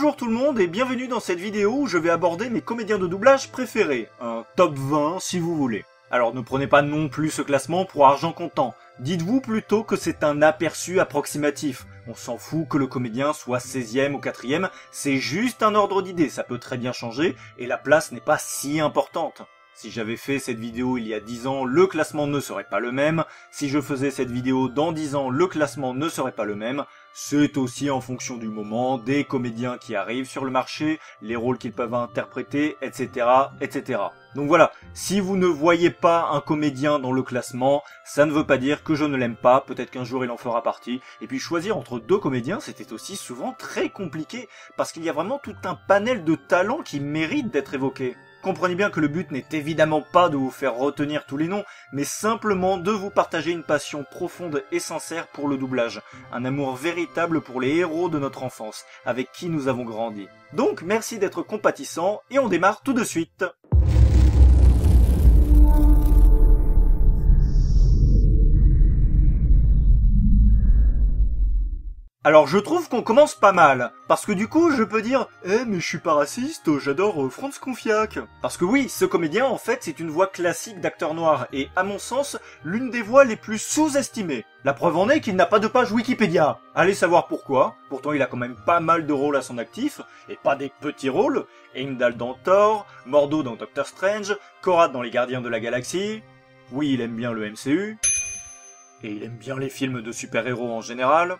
Bonjour tout le monde et bienvenue dans cette vidéo où je vais aborder mes comédiens de doublage préférés, un top 20 si vous voulez. Alors ne prenez pas non plus ce classement pour argent comptant, dites-vous plutôt que c'est un aperçu approximatif. On s'en fout que le comédien soit 16e ou 4e, c'est juste un ordre d'idée, ça peut très bien changer et la place n'est pas si importante. Si j'avais fait cette vidéo il y a 10 ans, le classement ne serait pas le même. Si je faisais cette vidéo dans 10 ans, le classement ne serait pas le même. C'est aussi en fonction du moment, des comédiens qui arrivent sur le marché, les rôles qu'ils peuvent interpréter, etc., etc. Donc voilà, si vous ne voyez pas un comédien dans le classement, ça ne veut pas dire que je ne l'aime pas, peut-être qu'un jour il en fera partie. Et puis choisir entre deux comédiens, c'était aussi souvent très compliqué, parce qu'il y a vraiment tout un panel de talents qui méritent d'être évoqués. Comprenez bien que le but n'est évidemment pas de vous faire retenir tous les noms, mais simplement de vous partager une passion profonde et sincère pour le doublage, un amour véritable pour les héros de notre enfance, avec qui nous avons grandi. Donc merci d'être compatissant, et on démarre tout de suite. Alors je trouve qu'on commence pas mal, parce que du coup je peux dire « Eh mais je suis pas raciste, j'adore Franz Confiac ». Parce que oui, ce comédien en fait c'est une voix classique d'acteur noir, et à mon sens, l'une des voix les plus sous-estimées. La preuve en est qu'il n'a pas de page Wikipédia. Allez savoir pourquoi, pourtant il a quand même pas mal de rôles à son actif, et pas des petits rôles. Heimdall dans Thor, Mordo dans Doctor Strange, Korath dans Les Gardiens de la Galaxie. Oui, il aime bien le MCU, et il aime bien les films de super-héros en général.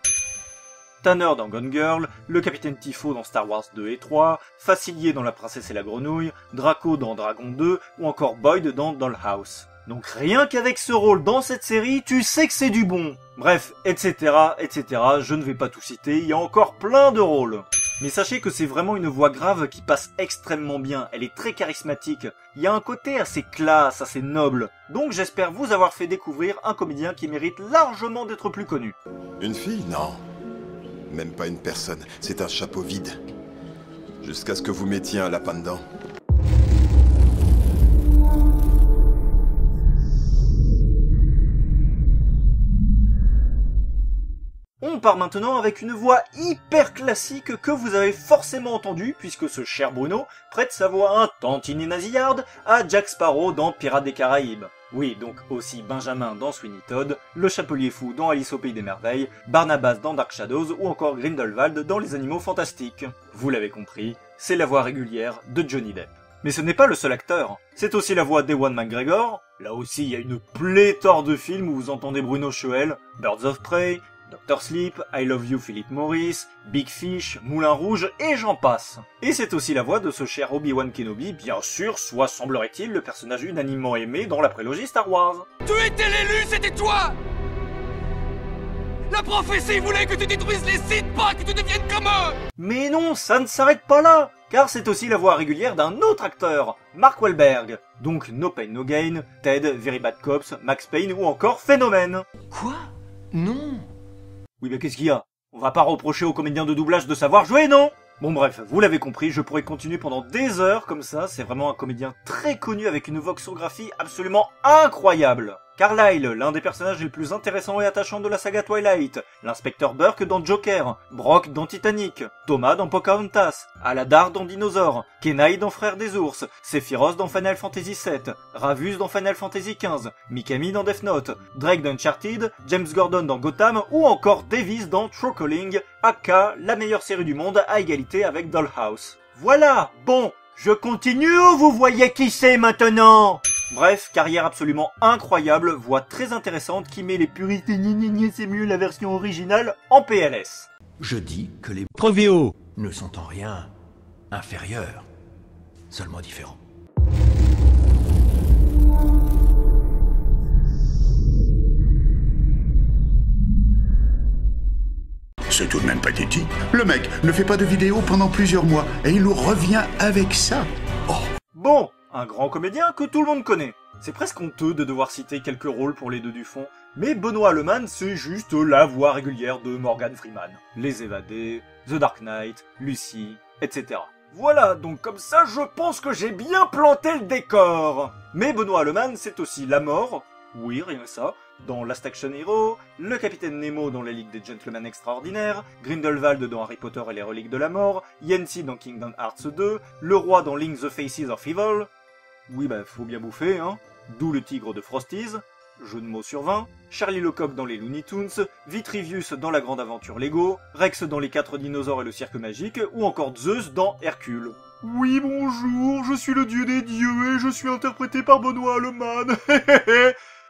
Tanner dans Gone Girl, le Capitaine Tifo dans Star Wars 2 et 3, Facilier dans La Princesse et la Grenouille, Draco dans Dragon 2, ou encore Boyd dans Dollhouse. Donc rien qu'avec ce rôle dans cette série, tu sais que c'est du bon. Bref, etc., etc., je ne vais pas tout citer, il y a encore plein de rôles. Mais sachez que c'est vraiment une voix grave qui passe extrêmement bien, elle est très charismatique. Il y a un côté assez classe, assez noble. Donc j'espère vous avoir fait découvrir un comédien qui mérite largement d'être plus connu. Une fille? Non. Même pas une personne, c'est un chapeau vide. Jusqu'à ce que vous mettiez un lapin dedans. On part maintenant avec une voix hyper classique que vous avez forcément entendue, puisque ce cher Bruno prête sa voix un tantinet nasillarde à Jack Sparrow dans Pirates des Caraïbes. Oui, donc aussi Benjamin dans Sweeney Todd, le Chapelier Fou dans Alice au Pays des Merveilles, Barnabas dans Dark Shadows ou encore Grindelwald dans Les Animaux Fantastiques. Vous l'avez compris, c'est la voix régulière de Johnny Depp. Mais ce n'est pas le seul acteur, c'est aussi la voix d'Ewan McGregor. Là aussi, il y a une pléthore de films où vous entendez Bruno Choël, Birds of Prey, Dr. Sleep, I Love You Philip Morris, Big Fish, Moulin Rouge, et j'en passe. Et c'est aussi la voix de ce cher Obi-Wan Kenobi, bien sûr, soit semblerait-il le personnage unanimement aimé dans la prélogie Star Wars. Tu étais l'élu, c'était toi! La prophétie voulait que tu détruises les Sith, pas que tu deviennes comme eux! Mais non, ça ne s'arrête pas là, car c'est aussi la voix régulière d'un autre acteur, Mark Wahlberg. Donc No Pain No Gain, Ted, Very Bad Cops, Max Payne ou encore Phénomène. Quoi? Non! Oui, mais qu'est-ce qu'il y a? On va pas reprocher aux comédiens de doublage de savoir jouer, non? Bon bref, vous l'avez compris, je pourrais continuer pendant des heures comme ça, c'est vraiment un comédien très connu avec une voxographie absolument incroyable. Carlyle, l'un des personnages les plus intéressants et attachants de la saga Twilight, l'inspecteur Burke dans Joker, Brock dans Titanic, Thomas dans Pocahontas, Aladar dans Dinosaur, Kenai dans Frères des Ours, Sephiroth dans Final Fantasy VII, Ravus dans Final Fantasy XV, Mikami dans Death Note, Drake dans Uncharted, James Gordon dans Gotham ou encore Davis dans True Calling, aka la meilleure série du monde à égalité avec Dollhouse. Voilà, bon, je continue ou vous voyez qui c'est maintenant? Bref, carrière absolument incroyable, voix très intéressante qui met les puristes c'est mieux la version originale en PLS. Je dis que les Prévéo ne sont en rien inférieurs, seulement différents. C'est tout de même pathétique. Le mec ne fait pas de vidéo pendant plusieurs mois et il nous revient avec ça. Oh. Bon, un grand comédien que tout le monde connaît. C'est presque honteux de devoir citer quelques rôles pour les deux du fond, mais Benoît Allemande, c'est juste la voix régulière de Morgan Freeman. Les Évadés, The Dark Knight, Lucy, etc. Voilà, donc comme ça, je pense que j'ai bien planté le décor. Mais Benoît Allemande, c'est aussi la mort, Oui, rien que ça. Dans Last Action Hero, le Capitaine Nemo dans la Ligue des Gentlemen Extraordinaires, Grindelwald dans Harry Potter et les Reliques de la Mort, Yancy dans Kingdom Hearts 2, le roi dans Link the Faces of Evil. Oui, bah, faut bien bouffer, hein. D'où le tigre de Frosties. Jeu de mots sur 20. Charlie Lecoq dans les Looney Tunes, Vitrivius dans La Grande Aventure Lego, Rex dans Les 4 dinosaures et le cirque magique, ou encore Zeus dans Hercule. Oui, bonjour, je suis le dieu des dieux et je suis interprété par Benoît Alleman.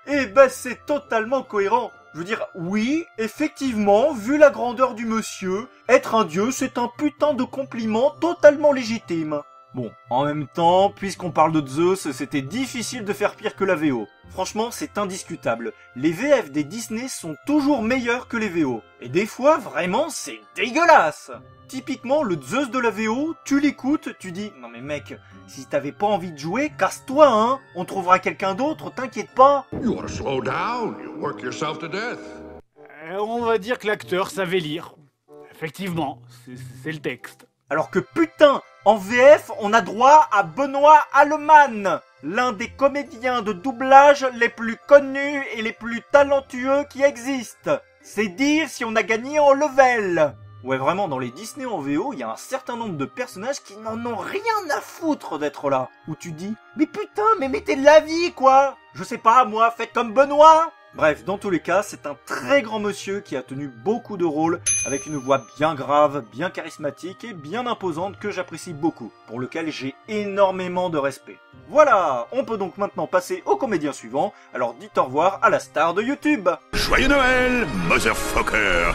Eh ben, c'est totalement cohérent. Je veux dire, oui, effectivement, vu la grandeur du monsieur, être un dieu, c'est un putain de compliment totalement légitime. Bon, en même temps, puisqu'on parle de Zeus, c'était difficile de faire pire que la VO. Franchement, c'est indiscutable. Les VF des Disney sont toujours meilleurs que les VO. Et des fois, vraiment, c'est dégueulasse. Typiquement, le Zeus de la VO, tu l'écoutes, tu dis « Non mais mec, si t'avais pas envie de jouer, casse-toi, hein. On trouvera quelqu'un d'autre, t'inquiète pas. » You want to slow down, you work yourself to death. On va dire que l'acteur savait lire. Effectivement, c'est le texte. Alors que putain, en VF, on a droit à Benoît Alleman, l'un des comédiens de doublage les plus connus et les plus talentueux qui existent. C'est dire si on a gagné en level. Ouais, vraiment, dans les Disney en VO, il y a un certain nombre de personnages qui n'en ont rien à foutre d'être là. Où tu dis, mais putain, mais mettez de la vie, quoi. Je sais pas, moi, faites comme Benoît. Bref, dans tous les cas, c'est un très grand monsieur qui a tenu beaucoup de rôles, avec une voix bien grave, bien charismatique et bien imposante que j'apprécie beaucoup, pour lequel j'ai énormément de respect. Voilà, on peut donc maintenant passer au comédien suivant, alors dites au revoir à la star de YouTube. Joyeux Noël, motherfucker!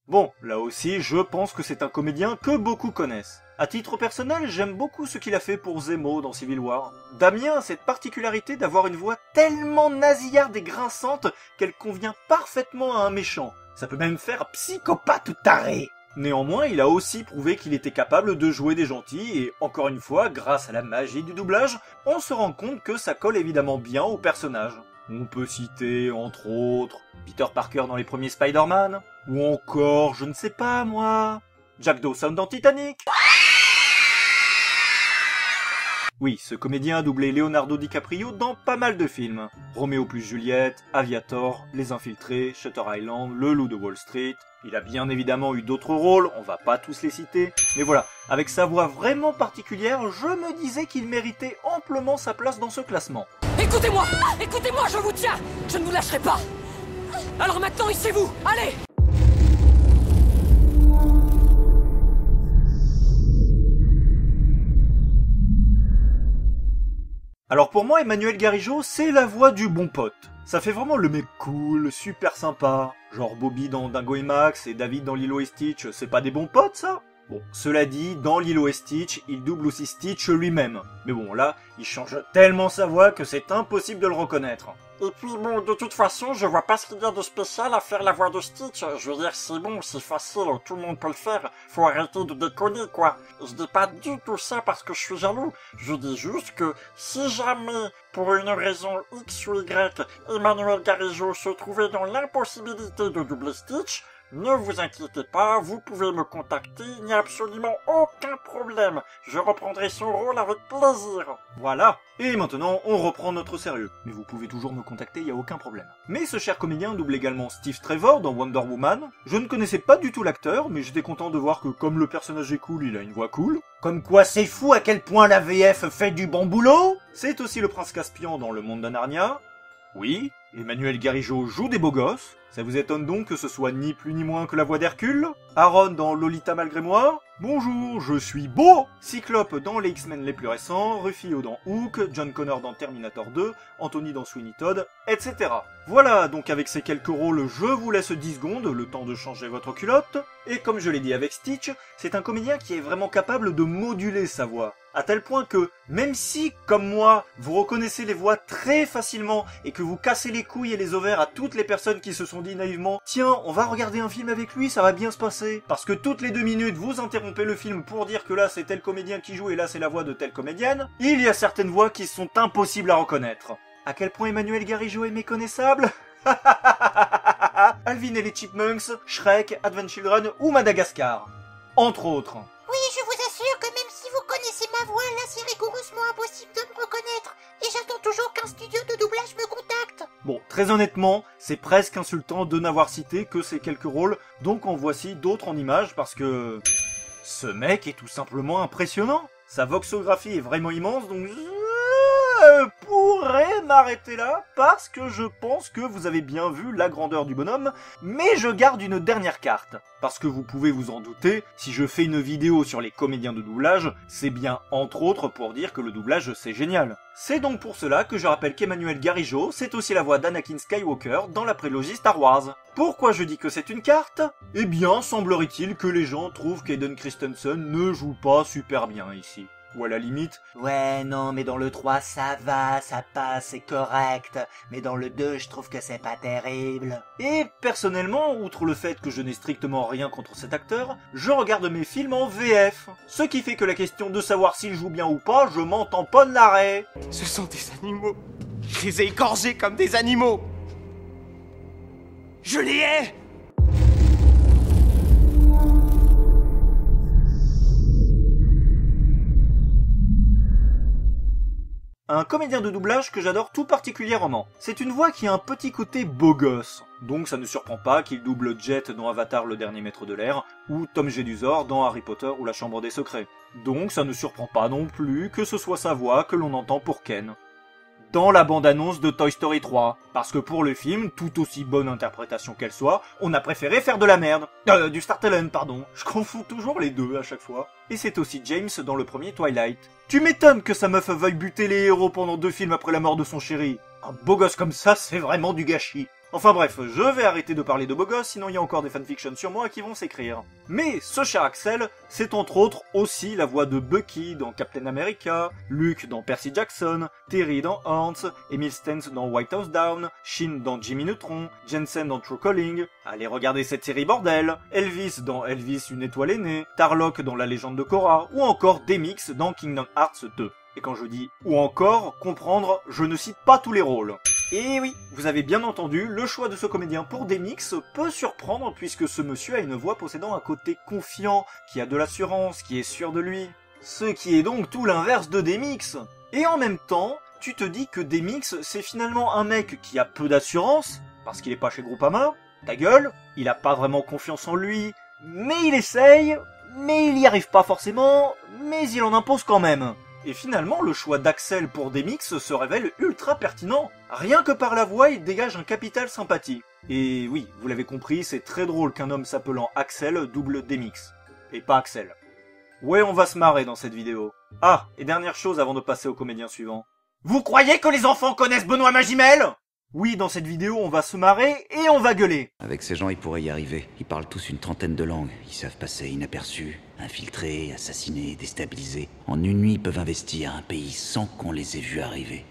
Bon, là aussi, je pense que c'est un comédien que beaucoup connaissent. À titre personnel, j'aime beaucoup ce qu'il a fait pour Zemo dans Civil War. Damien a cette particularité d'avoir une voix tellement nasillarde et grinçante qu'elle convient parfaitement à un méchant. Ça peut même faire psychopathe ou taré. Néanmoins, il a aussi prouvé qu'il était capable de jouer des gentils et, encore une fois, grâce à la magie du doublage, on se rend compte que ça colle évidemment bien au personnage. On peut citer, entre autres, Peter Parker dans les premiers Spider-Man, ou encore, je ne sais pas moi, Jack Dawson dans Titanic. Oui, ce comédien a doublé Leonardo DiCaprio dans pas mal de films. Roméo plus Juliette, Aviator, Les Infiltrés, Shutter Island, Le Loup de Wall Street. Il a bien évidemment eu d'autres rôles, on va pas tous les citer. Mais voilà, avec sa voix vraiment particulière, je me disais qu'il méritait amplement sa place dans ce classement. Écoutez-moi, écoutez-moi, je vous tiens. Je ne vous lâcherai pas. Alors maintenant, hissez-vous, allez. Alors pour moi, Emmanuel Garigeau, c'est la voix du bon pote. Ça fait vraiment le mec cool, super sympa. Genre Bobby dans Dingo et Max et David dans Lilo et Stitch, c'est pas des bons potes ça ? Bon, cela dit, dans Lilo et Stitch, il double aussi Stitch lui-même. Mais bon, là, il change tellement sa voix que c'est impossible de le reconnaître. Et puis bon, de toute façon, je vois pas ce qu'il y a de spécial à faire la voix de Stitch. Je veux dire, c'est bon, c'est facile, tout le monde peut le faire. Faut arrêter de déconner, quoi. Et je dis pas du tout ça parce que je suis jaloux. Je dis juste que si jamais, pour une raison X ou Y, Emmanuel Garigeau se trouvait dans l'impossibilité de doubler Stitch, ne vous inquiétez pas, vous pouvez me contacter, il n'y a absolument aucun problème. Je reprendrai son rôle avec plaisir. Voilà. Et maintenant, on reprend notre sérieux. Mais vous pouvez toujours me contacter, il n'y a aucun problème. Mais ce cher comédien double également Steve Trevor dans Wonder Woman. Je ne connaissais pas du tout l'acteur, mais j'étais content de voir que comme le personnage est cool, il a une voix cool. Comme quoi c'est fou à quel point la VF fait du bon boulot. C'est aussi le prince Caspian dans Le Monde de Narnia. Oui, Emmanuel Garigeau joue des beaux gosses. Ça vous étonne donc que ce soit ni plus ni moins que la voix d'Hercule? Aaron dans Lolita malgré moi? Bonjour, je suis beau! Cyclope dans les X-Men les plus récents, Rufio dans Hook, John Connor dans Terminator 2, Anthony dans Sweeney Todd, etc. Voilà, donc avec ces quelques rôles, je vous laisse 10 secondes, le temps de changer votre culotte. Et comme je l'ai dit avec Stitch, c'est un comédien qui est vraiment capable de moduler sa voix. À tel point que, même si, comme moi, vous reconnaissez les voix très facilement et que vous cassez les couilles et les ovaires à toutes les personnes qui se sont dit naïvement « Tiens, on va regarder un film avec lui, ça va bien se passer », parce que toutes les 2 minutes, vous interrompez le film pour dire que là c'est tel comédien qui joue et là c'est la voix de telle comédienne, il y a certaines voix qui sont impossibles à reconnaître. À quel point Emmanuel Garigeau est méconnaissable? Alvin et les Chipmunks, Shrek, Advent Children ou Madagascar. entre autres. Oui, je vous assure que même si vous connaissez ma voix, là c'est rigoureusement impossible de me reconnaître. Et j'attends toujours qu'un studio de doublage me contacte. Bon, très honnêtement, c'est presque insultant de n'avoir cité que ces quelques rôles, donc en voici d'autres en images parce que... ce mec est tout simplement impressionnant. Sa voxographie est vraiment immense, donc je pourrais m'arrêter là parce que je pense que vous avez bien vu la grandeur du bonhomme, mais je garde une dernière carte. Parce que vous pouvez vous en douter, si je fais une vidéo sur les comédiens de doublage, c'est bien entre autres pour dire que le doublage c'est génial. C'est donc pour cela que je rappelle qu'Emmanuel Garigeau, c'est aussi la voix d'Anakin Skywalker dans la prélogie Star Wars. Pourquoi je dis que c'est une carte? Eh bien, semblerait-il que les gens trouvent qu'Aiden Christensen ne joue pas super bien ici. Ou à la limite, ouais, non, mais dans le 3, ça va, ça passe, c'est correct. Mais dans le 2, je trouve que c'est pas terrible. Et personnellement, outre le fait que je n'ai strictement rien contre cet acteur, je regarde mes films en VF. Ce qui fait que la question de savoir s'il joue bien ou pas, je m'en tamponne l'arrêt. Ce sont des animaux. Je les ai égorgés comme des animaux. Je les hais. Un comédien de doublage que j'adore tout particulièrement. C'est une voix qui a un petit côté beau gosse. Donc ça ne surprend pas qu'il double Jet dans Avatar le dernier maître de l'air, ou Tom Jedusor dans Harry Potter ou la Chambre des secrets. Donc ça ne surprend pas non plus que ce soit sa voix que l'on entend pour Ken. Dans la bande-annonce de Toy Story 3. Parce que pour le film, tout aussi bonne interprétation qu'elle soit, on a préféré faire de la merde. Du Star Talent, pardon. Je confonds toujours les deux à chaque fois. Et c'est aussi James dans le premier Twilight. Tu m'étonnes que sa meuf veuille buter les héros pendant 2 films après la mort de son chéri. Un beau gosse comme ça, c'est vraiment du gâchis. Enfin bref, je vais arrêter de parler de beau gosse, sinon il y a encore des fanfictions sur moi qui vont s'écrire. Mais ce cher Axel, c'est entre autres aussi la voix de Bucky dans Captain America, Luke dans Percy Jackson, Terry dans Ants, Emil Stentz dans White House Down, Shin dans Jimmy Neutron, Jensen dans True Calling, allez regarder cette série bordel, Elvis dans Elvis une étoile est née, Tarlok dans La légende de Korra, ou encore Demix dans Kingdom Hearts 2. Et quand je dis « ou encore », comprendre, je ne cite pas tous les rôles. Et oui, vous avez bien entendu, le choix de ce comédien pour Demix peut surprendre puisque ce monsieur a une voix possédant un côté confiant, qui a de l'assurance, qui est sûr de lui. Ce qui est donc tout l'inverse de Demix. Et en même temps, tu te dis que Demix, c'est finalement un mec qui a peu d'assurance, parce qu'il est pas chez Groupama, ta gueule, il a pas vraiment confiance en lui, mais il essaye, mais il y arrive pas forcément, mais il en impose quand même. Et finalement, le choix d'Axel pour Demix se révèle ultra pertinent. Rien que par la voix, il dégage un capital sympathie. Et oui, vous l'avez compris, c'est très drôle qu'un homme s'appelant Axel double Demix. Et pas Axel. Ouais, on va se marrer dans cette vidéo. Ah, et dernière chose avant de passer au comédien suivant. Vous croyez que les enfants connaissent Benoît Magimel ? Oui, dans cette vidéo, on va se marrer et on va gueuler. Avec ces gens, ils pourraient y arriver. Ils parlent tous une trentaine de langues. Ils savent passer inaperçus, infiltrer, assassiner, déstabiliser. En une nuit, ils peuvent investir un pays sans qu'on les ait vus arriver.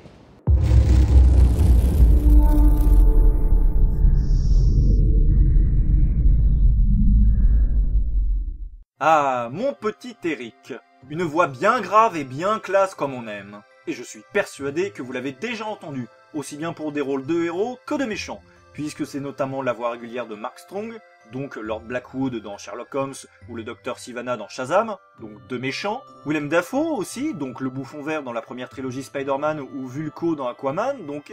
Ah, mon petit Eric. Une voix bien grave et bien classe comme on aime. Et je suis persuadé que vous l'avez déjà entendu, aussi bien pour des rôles de héros que de méchants, puisque c'est notamment la voix régulière de Mark Strong, donc Lord Blackwood dans Sherlock Holmes, ou le Dr Sivana dans Shazam, donc deux méchants, Willem Dafoe aussi, donc le bouffon vert dans la première trilogie Spider-Man, ou Vulko dans Aquaman, donc...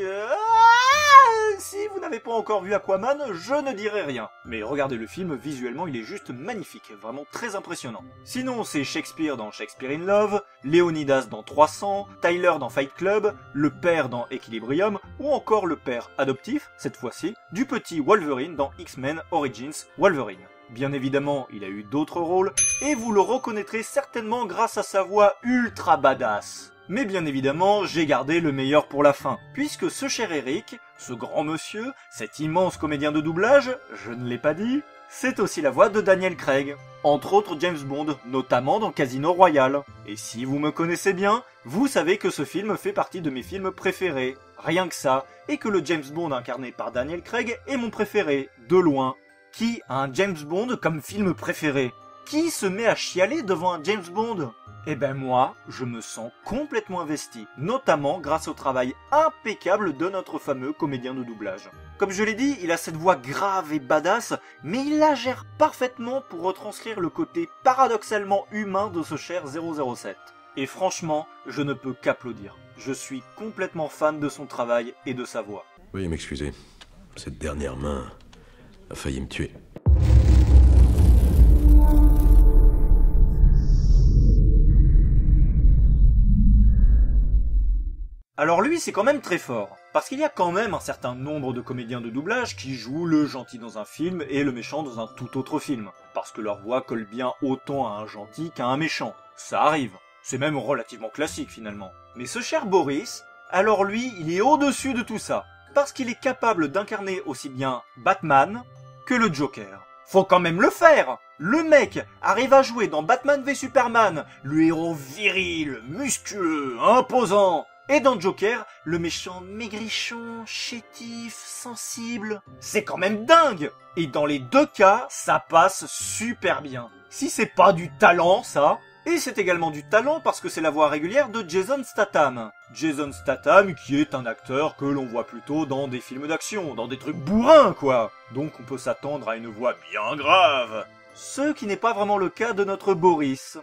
si vous n'avez pas encore vu Aquaman, je ne dirai rien. Mais regardez le film, visuellement il est juste magnifique, vraiment très impressionnant. Sinon c'est Shakespeare dans Shakespeare in Love, Leonidas dans 300, Tyler dans Fight Club, le père dans Equilibrium, ou encore le père adoptif, cette fois-ci, du petit Wolverine dans X-Men Origins Wolverine. Bien évidemment, il a eu d'autres rôles, et vous le reconnaîtrez certainement grâce à sa voix ultra badass. Mais bien évidemment, j'ai gardé le meilleur pour la fin, puisque ce cher Eric, ce grand monsieur, cet immense comédien de doublage, je ne l'ai pas dit, c'est aussi la voix de Daniel Craig, entre autres James Bond, notamment dans Casino Royale. Et si vous me connaissez bien, vous savez que ce film fait partie de mes films préférés, rien que ça, et que le James Bond incarné par Daniel Craig est mon préféré, de loin. Qui a un James Bond comme film préféré ? Qui se met à chialer devant un James Bond ? Eh ben moi, je me sens complètement investi, notamment grâce au travail impeccable de notre fameux comédien de doublage. Comme je l'ai dit, il a cette voix grave et badass, mais il la gère parfaitement pour retranscrire le côté paradoxalement humain de ce cher 007. Et franchement, je ne peux qu'applaudir. Je suis complètement fan de son travail et de sa voix. Veuillez m'excuser. Cette dernière main a failli me tuer. Alors lui, c'est quand même très fort, parce qu'il y a quand même un certain nombre de comédiens de doublage qui jouent le gentil dans un film et le méchant dans un tout autre film, parce que leur voix colle bien autant à un gentil qu'à un méchant. Ça arrive. C'est même relativement classique finalement. Mais ce cher Boris, alors lui, il est au-dessus de tout ça, parce qu'il est capable d'incarner aussi bien Batman que le Joker. Faut quand même le faire! Le mec arrive à jouer dans Batman v Superman, le héros viril, musculeux, imposant, et dans Joker, le méchant maigrichon, chétif, sensible. C'est quand même dingue! Et dans les deux cas, ça passe super bien. Si c'est pas du talent, ça... Et c'est également du talent parce que c'est la voix régulière de Jason Statham. Jason Statham qui est un acteur que l'on voit plutôt dans des films d'action, dans des trucs bourrins quoi. Donc on peut s'attendre à une voix bien grave. Ce qui n'est pas vraiment le cas de notre Boris.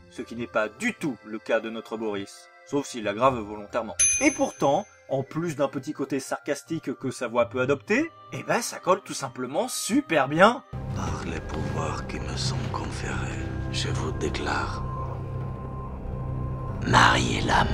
Ce qui n'est pas du tout le cas de notre Boris. Sauf s'il la grave volontairement. Et pourtant, en plus d'un petit côté sarcastique que sa voix peut adopter, eh ben ça colle tout simplement super bien. Par les pouvoirs qui me sont conférés, je vous déclare... Marie et l'âme.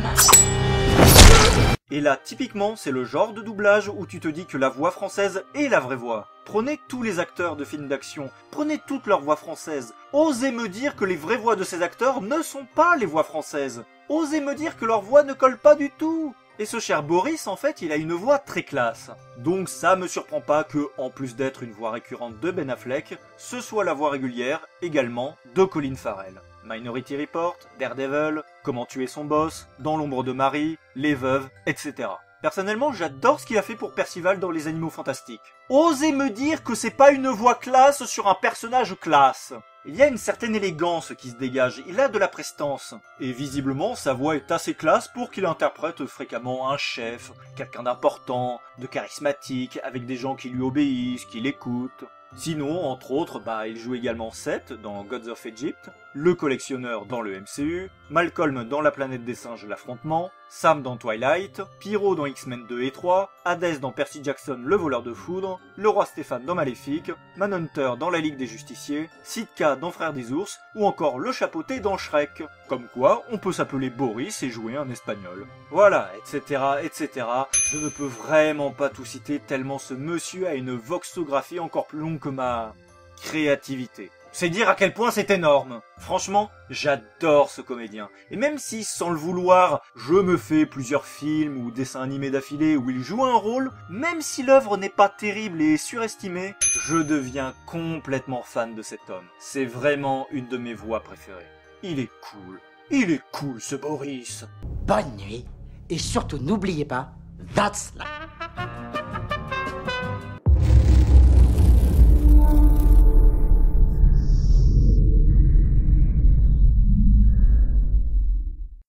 Et là, typiquement, c'est le genre de doublage où tu te dis que la voix française est la vraie voix. Prenez tous les acteurs de films d'action, prenez toutes leurs voix françaises. Osez me dire que les vraies voix de ces acteurs ne sont pas les voix françaises. Osez me dire que leur voix ne colle pas du tout. Et ce cher Boris, en fait, il a une voix très classe. Donc ça me surprend pas que, en plus d'être une voix récurrente de Ben Affleck, ce soit la voix régulière, également, de Colin Farrell. Minority Report, Daredevil, Comment tuer son boss, Dans l'ombre de Marie, Les Veuves, etc. Personnellement, j'adore ce qu'il a fait pour Percival dans Les Animaux Fantastiques. Osez me dire que c'est pas une voix classe sur un personnage classe. Il y a une certaine élégance qui se dégage, il a de la prestance. Et visiblement, sa voix est assez classe pour qu'il interprète fréquemment un chef, quelqu'un d'important, de charismatique, avec des gens qui lui obéissent, qui l'écoutent. Sinon, entre autres, il joue également Seth dans Gods of Egypt, le collectionneur dans le MCU, Malcolm dans La planète des singes, l'affrontement, Sam dans Twilight, Pyro dans X-Men 2 et 3, Hades dans Percy Jackson, le voleur de foudre, le roi Stéphane dans Maléfique, Manhunter dans La Ligue des Justiciers, Sitka dans Frères des ours, ou encore le chapeauté dans Shrek. Comme quoi, on peut s'appeler Boris et jouer un espagnol. Voilà, etc., etc. Je ne peux vraiment pas tout citer tellement ce monsieur a une voxographie encore plus longue que ma créativité. C'est dire à quel point c'est énorme. Franchement, j'adore ce comédien. Et même si, sans le vouloir, je me fais plusieurs films ou dessins animés d'affilée où il joue un rôle, même si l'œuvre n'est pas terrible et surestimée, je deviens complètement fan de cet homme. C'est vraiment une de mes voix préférées. Il est cool. Il est cool ce Boris. Bonne nuit. Et surtout n'oubliez pas, that's life.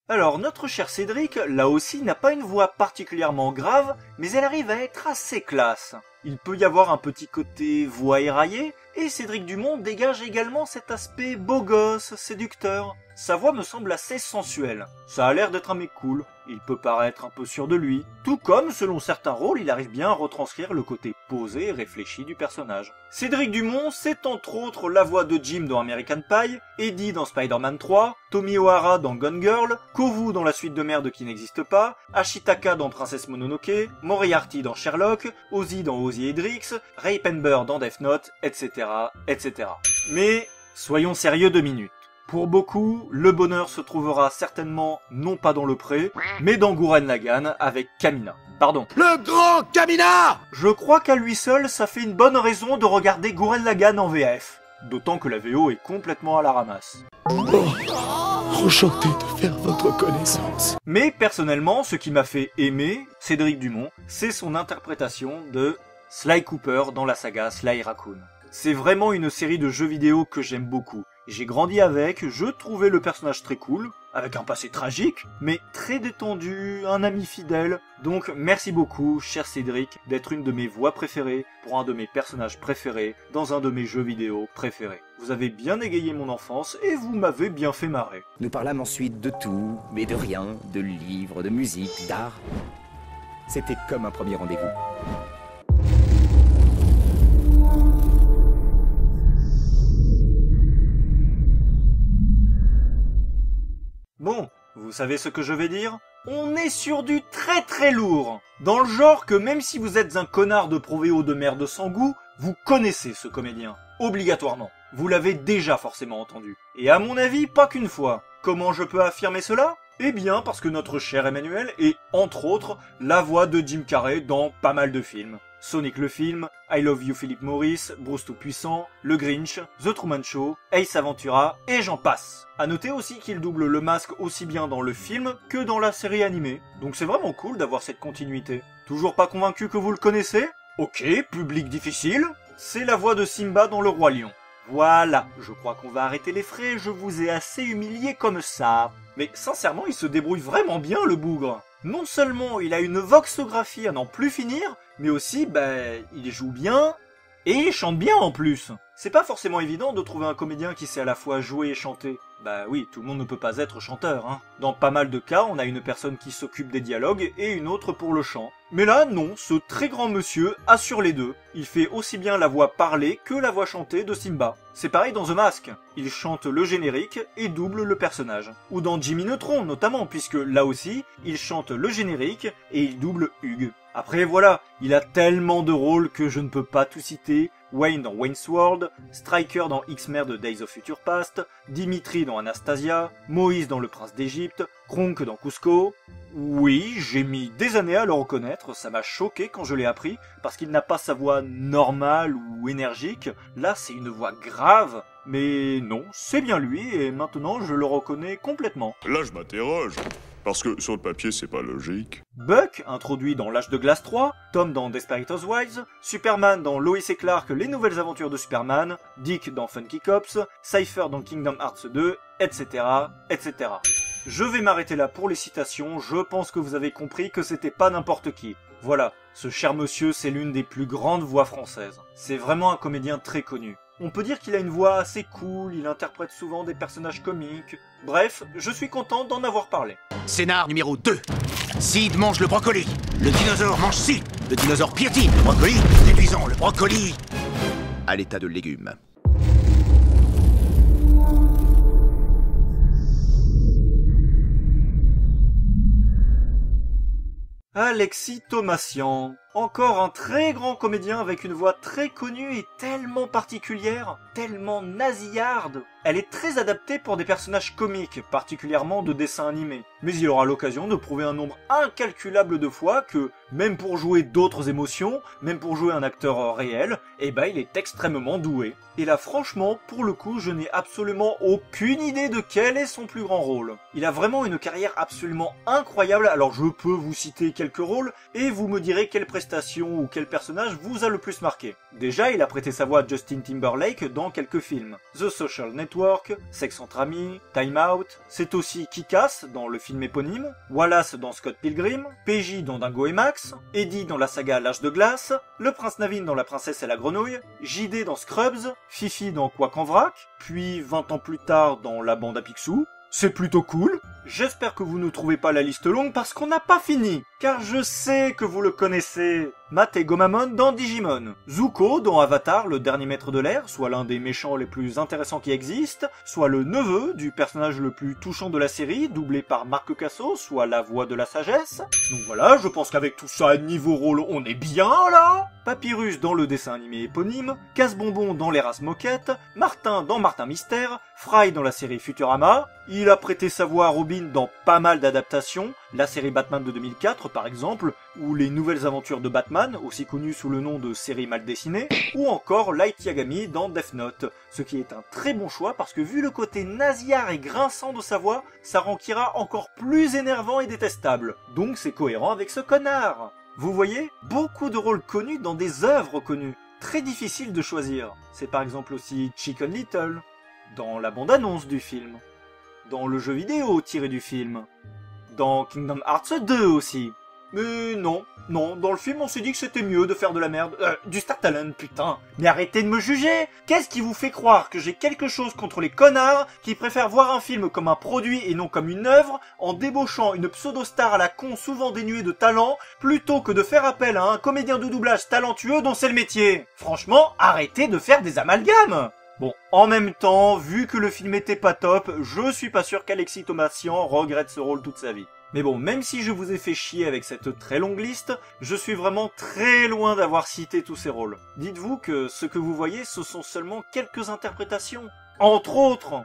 Alors, notre cher Cédric, là aussi, n'a pas une voix particulièrement grave, mais elle arrive à être assez classe. Il peut y avoir un petit côté voix éraillée, et Cédric Dumont dégage également cet aspect beau gosse, séducteur. Sa voix me semble assez sensuelle. Ça a l'air d'être un mec cool. Il peut paraître un peu sûr de lui. Tout comme, selon certains rôles, il arrive bien à retranscrire le côté posé et réfléchi du personnage. Cédric Dumont, c'est entre autres la voix de Jim dans American Pie, Eddie dans Spider-Man 3, Tommy O'Hara dans Gone Girl, Kovu dans La suite de merde qui n'existe pas, Ashitaka dans Princesse Mononoke, Moriarty dans Sherlock, Ozzy dans Ozzy et Drix, Ray Penber dans Death Note, etc., etc. Mais, soyons sérieux 2 minutes. Pour beaucoup, le bonheur se trouvera certainement non pas dans le pré, mais dans Gurren Lagann avec Kamina. Pardon. Le grand Kamina! Je crois qu'à lui seul, ça fait une bonne raison de regarder Gurren Lagann en VF. D'autant que la VO est complètement à la ramasse. Enchanté de faire votre connaissance. Mais personnellement, ce qui m'a fait aimer Cédric Dumont, c'est son interprétation de Sly Cooper dans la saga Sly Raccoon. C'est vraiment une série de jeux vidéo que j'aime beaucoup. J'ai grandi avec, je trouvais le personnage très cool, avec un passé tragique, mais très détendu, un ami fidèle. Donc merci beaucoup, cher Cédric, d'être une de mes voix préférées pour un de mes personnages préférés dans un de mes jeux vidéo préférés. Vous avez bien égayé mon enfance et vous m'avez bien fait marrer. Nous parlâmes ensuite de tout, mais de rien, de livres, de musique, d'art. C'était comme un premier rendez-vous. Bon, vous savez ce que je vais dire? On est sur du très très lourd. Dans le genre que même si vous êtes un connard de Provéo de merde sans goût, vous connaissez ce comédien. Obligatoirement. Vous l'avez déjà forcément entendu. Et à mon avis, pas qu'une fois. Comment je peux affirmer cela? Eh bien, parce que notre cher Emmanuel est, entre autres, la voix de Jim Carrey dans pas mal de films. Sonic le film, I Love You Philip Morris, Bruce Tout-Puissant, Le Grinch, The Truman Show, Ace Ventura, et j'en passe. À noter aussi qu'il double le masque aussi bien dans le film que dans la série animée. Donc c'est vraiment cool d'avoir cette continuité. Toujours pas convaincu que vous le connaissez? Ok, public difficile. C'est la voix de Simba dans Le Roi Lion. Voilà, je crois qu'on va arrêter les frais, je vous ai assez humilié comme ça. Mais sincèrement, il se débrouille vraiment bien, le bougre. Non seulement il a une voxographie à n'en plus finir, mais aussi, il joue bien, et il chante bien en plus. C'est pas forcément évident de trouver un comédien qui sait à la fois jouer et chanter. Bah oui, tout le monde ne peut pas être chanteur, hein. Dans pas mal de cas, on a une personne qui s'occupe des dialogues et une autre pour le chant. Mais là, non, ce très grand monsieur assure les deux. Il fait aussi bien la voix parlée que la voix chantée de Simba. C'est pareil dans The Mask. Il chante le générique et double le personnage. Ou dans Jimmy Neutron, notamment, puisque là aussi, il chante le générique et il double Hugh. Après, voilà, il a tellement de rôles que je ne peux pas tout citer. Wayne dans Wayne's World, Stryker dans X-Men de Days of Future Past, Dimitri dans Anastasia, Moïse dans Le Prince d'Égypte, Kronk dans Cusco. Oui, j'ai mis des années à le reconnaître, ça m'a choqué quand je l'ai appris, parce qu'il n'a pas sa voix normale ou énergique, là c'est une voix grave, mais non, c'est bien lui, et maintenant je le reconnais complètement. Là je m'interroge. Parce que sur le papier, c'est pas logique. Buck, introduit dans L'Âge de Glace 3, Tom dans Desperate Housewives, Superman dans Lois et Clark, Les Nouvelles Aventures de Superman, Dick dans Funky Cops, Cypher dans Kingdom Hearts 2, etc., etc. Je vais m'arrêter là pour les citations, je pense que vous avez compris que c'était pas n'importe qui. Voilà, ce cher monsieur, c'est l'une des plus grandes voix françaises. C'est vraiment un comédien très connu. On peut dire qu'il a une voix assez cool, il interprète souvent des personnages comiques. Bref, je suis content d'en avoir parlé. Scénar numéro 2. Sid mange le brocoli. Le dinosaure mange Sid. Le dinosaure piétine le brocoli, réduisant le brocoli à l'état de légume. Alexis Thomasian. Encore un très grand comédien avec une voix très connue et tellement particulière, tellement nasillarde. Elle est très adaptée pour des personnages comiques, particulièrement de dessins animés. Mais il aura l'occasion de prouver un nombre incalculable de fois que, même pour jouer d'autres émotions, même pour jouer un acteur réel, il est extrêmement doué. Et là franchement, pour le coup, je n'ai absolument aucune idée de quel est son plus grand rôle. Il a vraiment une carrière absolument incroyable, alors je peux vous citer quelques rôles, et vous me direz quelle prestation ou quel personnage vous a le plus marqué. Déjà, il a prêté sa voix à Justin Timberlake dans quelques films. The Social Network, Sex entre amis, Time Out, c'est aussi Kick-Ass dans le film éponyme, Wallace dans Scott Pilgrim, PJ dans Dingo et Max, Eddie dans la saga L'Âge de Glace, le Prince Navin dans La Princesse et la Grenouille, JD dans Scrubs, Fifi dans Quack en vrac, puis 20 ans plus tard dans La Bande à Picsou. C'est plutôt cool. J'espère que vous ne trouvez pas la liste longue parce qu'on n'a pas fini. Car je sais que vous le connaissez. Matt et Gomamon dans Digimon. Zuko dans Avatar, le dernier maître de l'air, soit l'un des méchants les plus intéressants qui existent, soit le neveu du personnage le plus touchant de la série, doublé par Marc Casso, soit la voix de la sagesse. Donc voilà, je pense qu'avec tout ça, niveau rôle, on est bien là. Papyrus dans le dessin animé éponyme, Casse-Bonbon dans Les Races Moquettes, Martin dans Martin Mystère, Fry dans la série Futurama, il a prêté sa voix à Robin dans pas mal d'adaptations, la série Batman de 2004 par exemple, ou les Nouvelles Aventures de Batman, aussi connues sous le nom de série mal dessinée, ou encore Light Yagami dans Death Note, ce qui est un très bon choix parce que vu le côté nasillard et grinçant de sa voix, ça rend Kira encore plus énervant et détestable, donc c'est cohérent avec ce connard. Vous voyez, beaucoup de rôles connus dans des œuvres connues, très difficile de choisir. C'est par exemple aussi Chicken Little, dans la bande-annonce du film. dans le jeu vidéo tiré du film. Dans Kingdom Hearts 2 aussi. Mais non, dans le film on s'est dit que c'était mieux de faire de la merde. Du Star Talent, putain. Mais arrêtez de me juger. Qu'est-ce qui vous fait croire que j'ai quelque chose contre les connards qui préfèrent voir un film comme un produit et non comme une œuvre, en débauchant une pseudo-star à la con souvent dénuée de talent, plutôt que de faire appel à un comédien de doublage talentueux dont c'est le métier? Franchement, arrêtez de faire des amalgames. Bon, en même temps, vu que le film était pas top, je suis pas sûr qu'Alexis Thomasian regrette ce rôle toute sa vie. Mais bon, même si je vous ai fait chier avec cette très longue liste, je suis vraiment très loin d'avoir cité tous ces rôles. Dites-vous que ce que vous voyez, ce sont seulement quelques interprétations. Entre autres.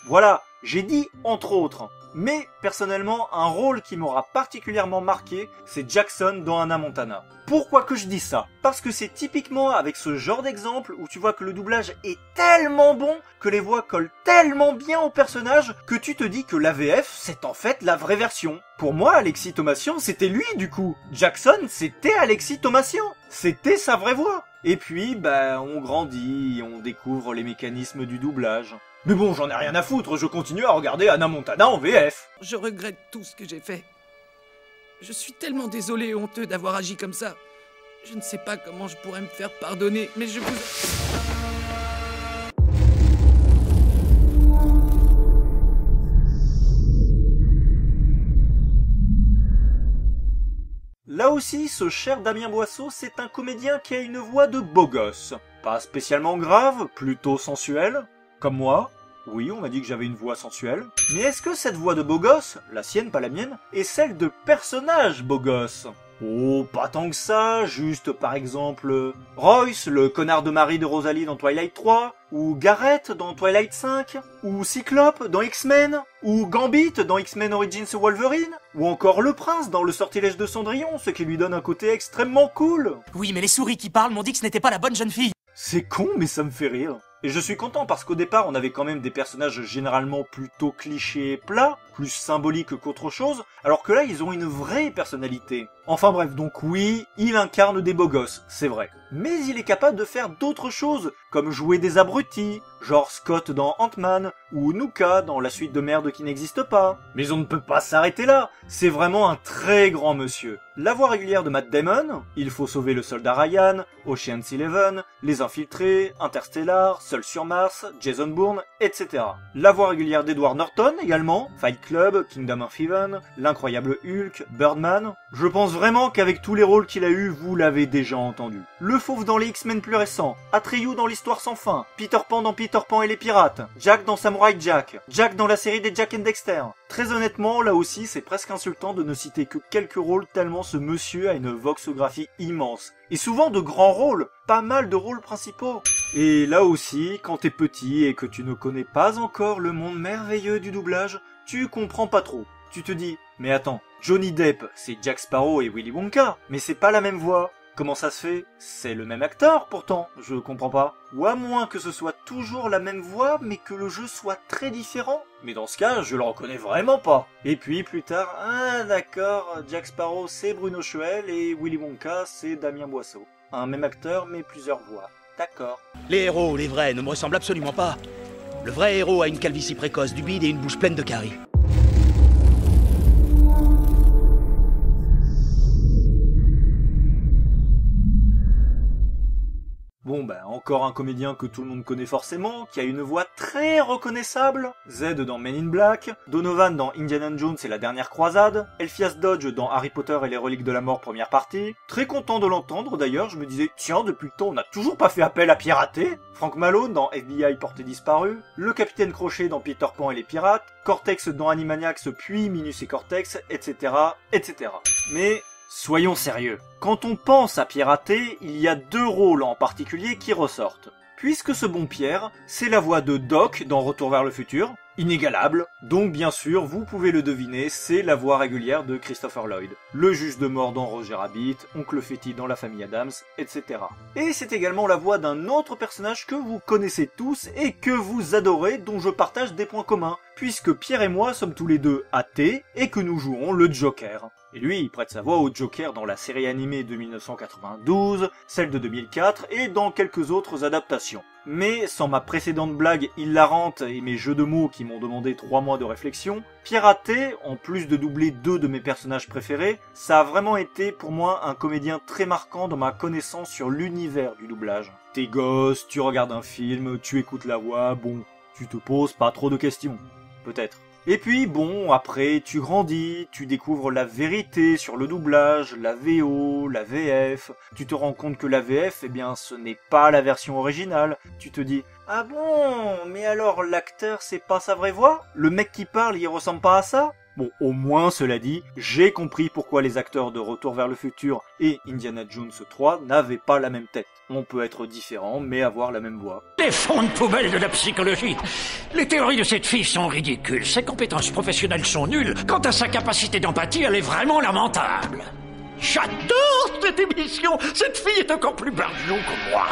Voilà, j'ai dit entre autres. Mais, personnellement, un rôle qui m'aura particulièrement marqué, c'est Jackson dans Hannah Montana. Pourquoi que je dis ça? Parce que c'est typiquement avec ce genre d'exemple où tu vois que le doublage est tellement bon, que les voix collent tellement bien au personnage, que tu te dis que l'AVF, c'est en fait la vraie version. Pour moi, Alexis Thomasian, c'était lui du coup. Jackson, c'était Alexis Thomasian. C'était sa vraie voix. Et puis, on grandit, on découvre les mécanismes du doublage. Mais bon, j'en ai rien à foutre, je continue à regarder Hannah Montana en VF. Je regrette tout ce que j'ai fait. Je suis tellement désolé et honteux d'avoir agi comme ça. Je ne sais pas comment je pourrais me faire pardonner, mais je vous... Là aussi, ce cher Damien Boisseau, c'est un comédien qui a une voix de beau gosse. Pas spécialement grave, plutôt sensuelle. Comme moi. Oui, on m'a dit que j'avais une voix sensuelle. Mais est-ce que cette voix de beau gosse, la sienne, pas la mienne, est celle de personnage beau gosse? Oh, pas tant que ça, juste par exemple Royce, le connard de mari de Rosalie dans Twilight 3, ou Garrett dans Twilight 5, ou Cyclope dans X-Men, ou Gambit dans X-Men Origins Wolverine, ou encore le prince dans Le Sortilège de Cendrillon, ce qui lui donne un côté extrêmement cool. Oui, mais les souris qui parlent m'ont dit que ce n'était pas la bonne jeune fille. C'est con, mais ça me fait rire. Et je suis content parce qu'au départ, on avait quand même des personnages généralement plutôt clichés et plats, plus symboliques qu'autre chose, alors que là, ils ont une vraie personnalité. Enfin bref, donc oui, il incarne des beaux gosses, c'est vrai. Mais il est capable de faire d'autres choses, comme jouer des abrutis, genre Scott dans Ant-Man, ou Nuka dans la suite de merde qui n'existe pas. Mais on ne peut pas s'arrêter là, c'est vraiment un très grand monsieur. La voix régulière de Matt Damon, Il faut sauver le soldat Ryan, Ocean's 11, Les Infiltrés, Interstellar, Seul sur Mars, Jason Bourne, etc. La voix régulière d'Edward Norton également, Fight Club, Kingdom of Heaven, L'Incroyable Hulk, Birdman. Je pense vraiment qu'avec tous les rôles qu'il a eu, vous l'avez déjà entendu. Le Fauve dans les X-Men plus récents, Atreyu dans l'Histoire sans fin, Peter Pan dans Peter Pan et les Pirates, Jack dans Samurai Jack, Jack dans la série des Jack and Dexter. Très honnêtement, là aussi, c'est presque insultant de ne citer que quelques rôles tellement ce monsieur a une voxographie immense. Et souvent de grands rôles, pas mal de rôles principaux. Et là aussi, quand t'es petit et que tu ne connais pas encore le monde merveilleux du doublage, tu comprends pas trop. Tu te dis, mais attends, Johnny Depp, c'est Jack Sparrow et Willy Wonka, mais c'est pas la même voix. Comment ça se fait? C'est le même acteur pourtant, je comprends pas. Ou à moins que ce soit toujours la même voix, mais que le jeu soit très différent. Mais dans ce cas, je le reconnais vraiment pas. Et puis plus tard, ah d'accord, Jack Sparrow c'est Bruno Choel et Willy Wonka c'est Damien Boisseau. Un même acteur mais plusieurs voix. D'accord. Les héros, les vrais, ne me ressemblent absolument pas. Le vrai héros a une calvitie précoce, du bide et une bouche pleine de caries. Bon encore un comédien que tout le monde connaît forcément, qui a une voix très reconnaissable. Z dans Men in Black, Donovan dans Indiana Jones et la dernière croisade, Elphias Dodge dans Harry Potter et les reliques de la mort première partie. Très content de l'entendre d'ailleurs, je me disais, tiens, depuis le temps on n'a toujours pas fait appel à pirater. Frank Malone dans FBI porté disparu, le capitaine Crochet dans Peter Pan et les pirates, Cortex dans Animaniacs puis Minus et Cortex, etc., etc. Mais... soyons sérieux. Quand on pense à pirater, il y a deux rôles en particulier qui ressortent. Puisque ce bon Pierre, c'est la voix de Doc dans Retour vers le futur, inégalable, donc bien sûr, vous pouvez le deviner, c'est la voix régulière de Christopher Lloyd, le juge de mort dans Roger Rabbit, Oncle Fetty dans La Famille Addams, etc. Et c'est également la voix d'un autre personnage que vous connaissez tous et que vous adorez, dont je partage des points communs, puisque Pierre et moi sommes tous les deux athées et que nous jouons le Joker. Et lui, il prête sa voix au Joker dans la série animée de 1992, celle de 2004 et dans quelques autres adaptations. Mais sans ma précédente blague hilarante et mes jeux de mots qui m'ont demandé 3 mois de réflexion, pirater, en plus de doubler 2 de mes personnages préférés, ça a vraiment été pour moi un comédien très marquant dans ma connaissance sur l'univers du doublage. T'es gosse, tu regardes un film, tu écoutes la voix, bon, tu te poses pas trop de questions, peut-être. Et puis bon, après tu grandis, tu découvres la vérité sur le doublage, la VO, la VF, tu te rends compte que la VF, eh bien ce n'est pas la version originale, tu te dis « Ah bon, mais alors l'acteur c'est pas sa vraie voix? Le mec qui parle il ressemble pas à ça ?» Bon, au moins, cela dit, j'ai compris pourquoi les acteurs de Retour vers le futur et Indiana Jones 3 n'avaient pas la même tête. On peut être différent, mais avoir la même voix. Les fonds de poubelle de la psychologie. Les théories de cette fille sont ridicules, ses compétences professionnelles sont nulles, quant à sa capacité d'empathie, elle est vraiment lamentable. J'adore cette émission, cette fille est encore plus barjot que moi.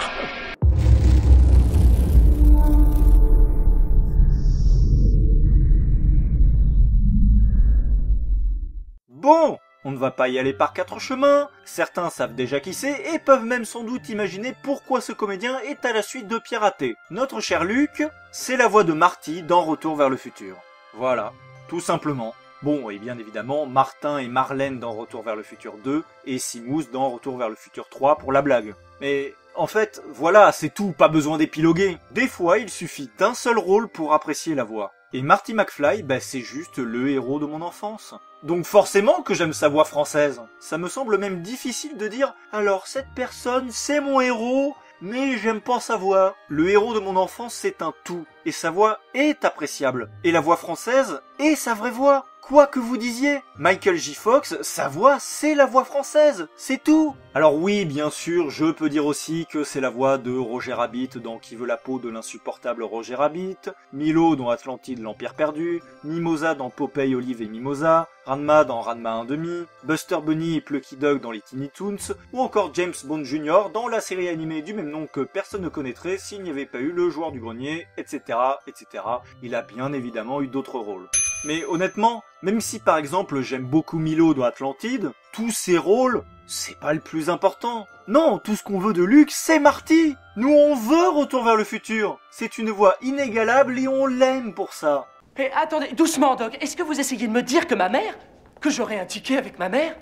Bon, on ne va pas y aller par 4 chemins, certains savent déjà qui c'est et peuvent même sans doute imaginer pourquoi ce comédien est à la suite de pirater. Notre cher Luke, c'est la voix de Marty dans Retour vers le futur. Voilà, tout simplement. Bon, et bien évidemment, Martin et Marlène dans Retour vers le futur 2 et Seamus dans Retour vers le futur 3 pour la blague. Mais en fait, voilà, c'est tout, pas besoin d'épiloguer. Des fois, il suffit d'un seul rôle pour apprécier la voix. Et Marty McFly, bah c'est juste le héros de mon enfance. Donc forcément que j'aime sa voix française. Ça me semble même difficile de dire « Alors cette personne, c'est mon héros, mais j'aime pas sa voix. » Le héros de mon enfance, c'est un tout. Et sa voix est appréciable. Et la voix française est sa vraie voix. Quoi que vous disiez, Michael J. Fox, sa voix, c'est la voix française, c'est tout. Alors oui, bien sûr, je peux dire aussi que c'est la voix de Roger Rabbit dans Qui veut la peau de l'insupportable Roger Rabbit, Milo dans Atlantide l'Empire perdu, Mimosa dans Popeye, Olive et Mimosa, Ranma dans Ranma 1/2, Buster Bunny et Plucky Dog dans les Tiny Toons, ou encore James Bond Jr. dans la série animée du même nom que personne ne connaîtrait s'il n'y avait pas eu le joueur du grenier, etc., etc. Il a bien évidemment eu d'autres rôles. Mais honnêtement, même si par exemple j'aime beaucoup Milo dans Atlantide, tous ses rôles, c'est pas le plus important. Non, tout ce qu'on veut de Luke, c'est Marty. Nous on veut Retour vers le futur. C'est une voix inégalable et on l'aime pour ça. Hé, attendez, doucement, Doc. Est-ce que vous essayez de me dire que ma mère... que j'aurais un ticket avec ma mère?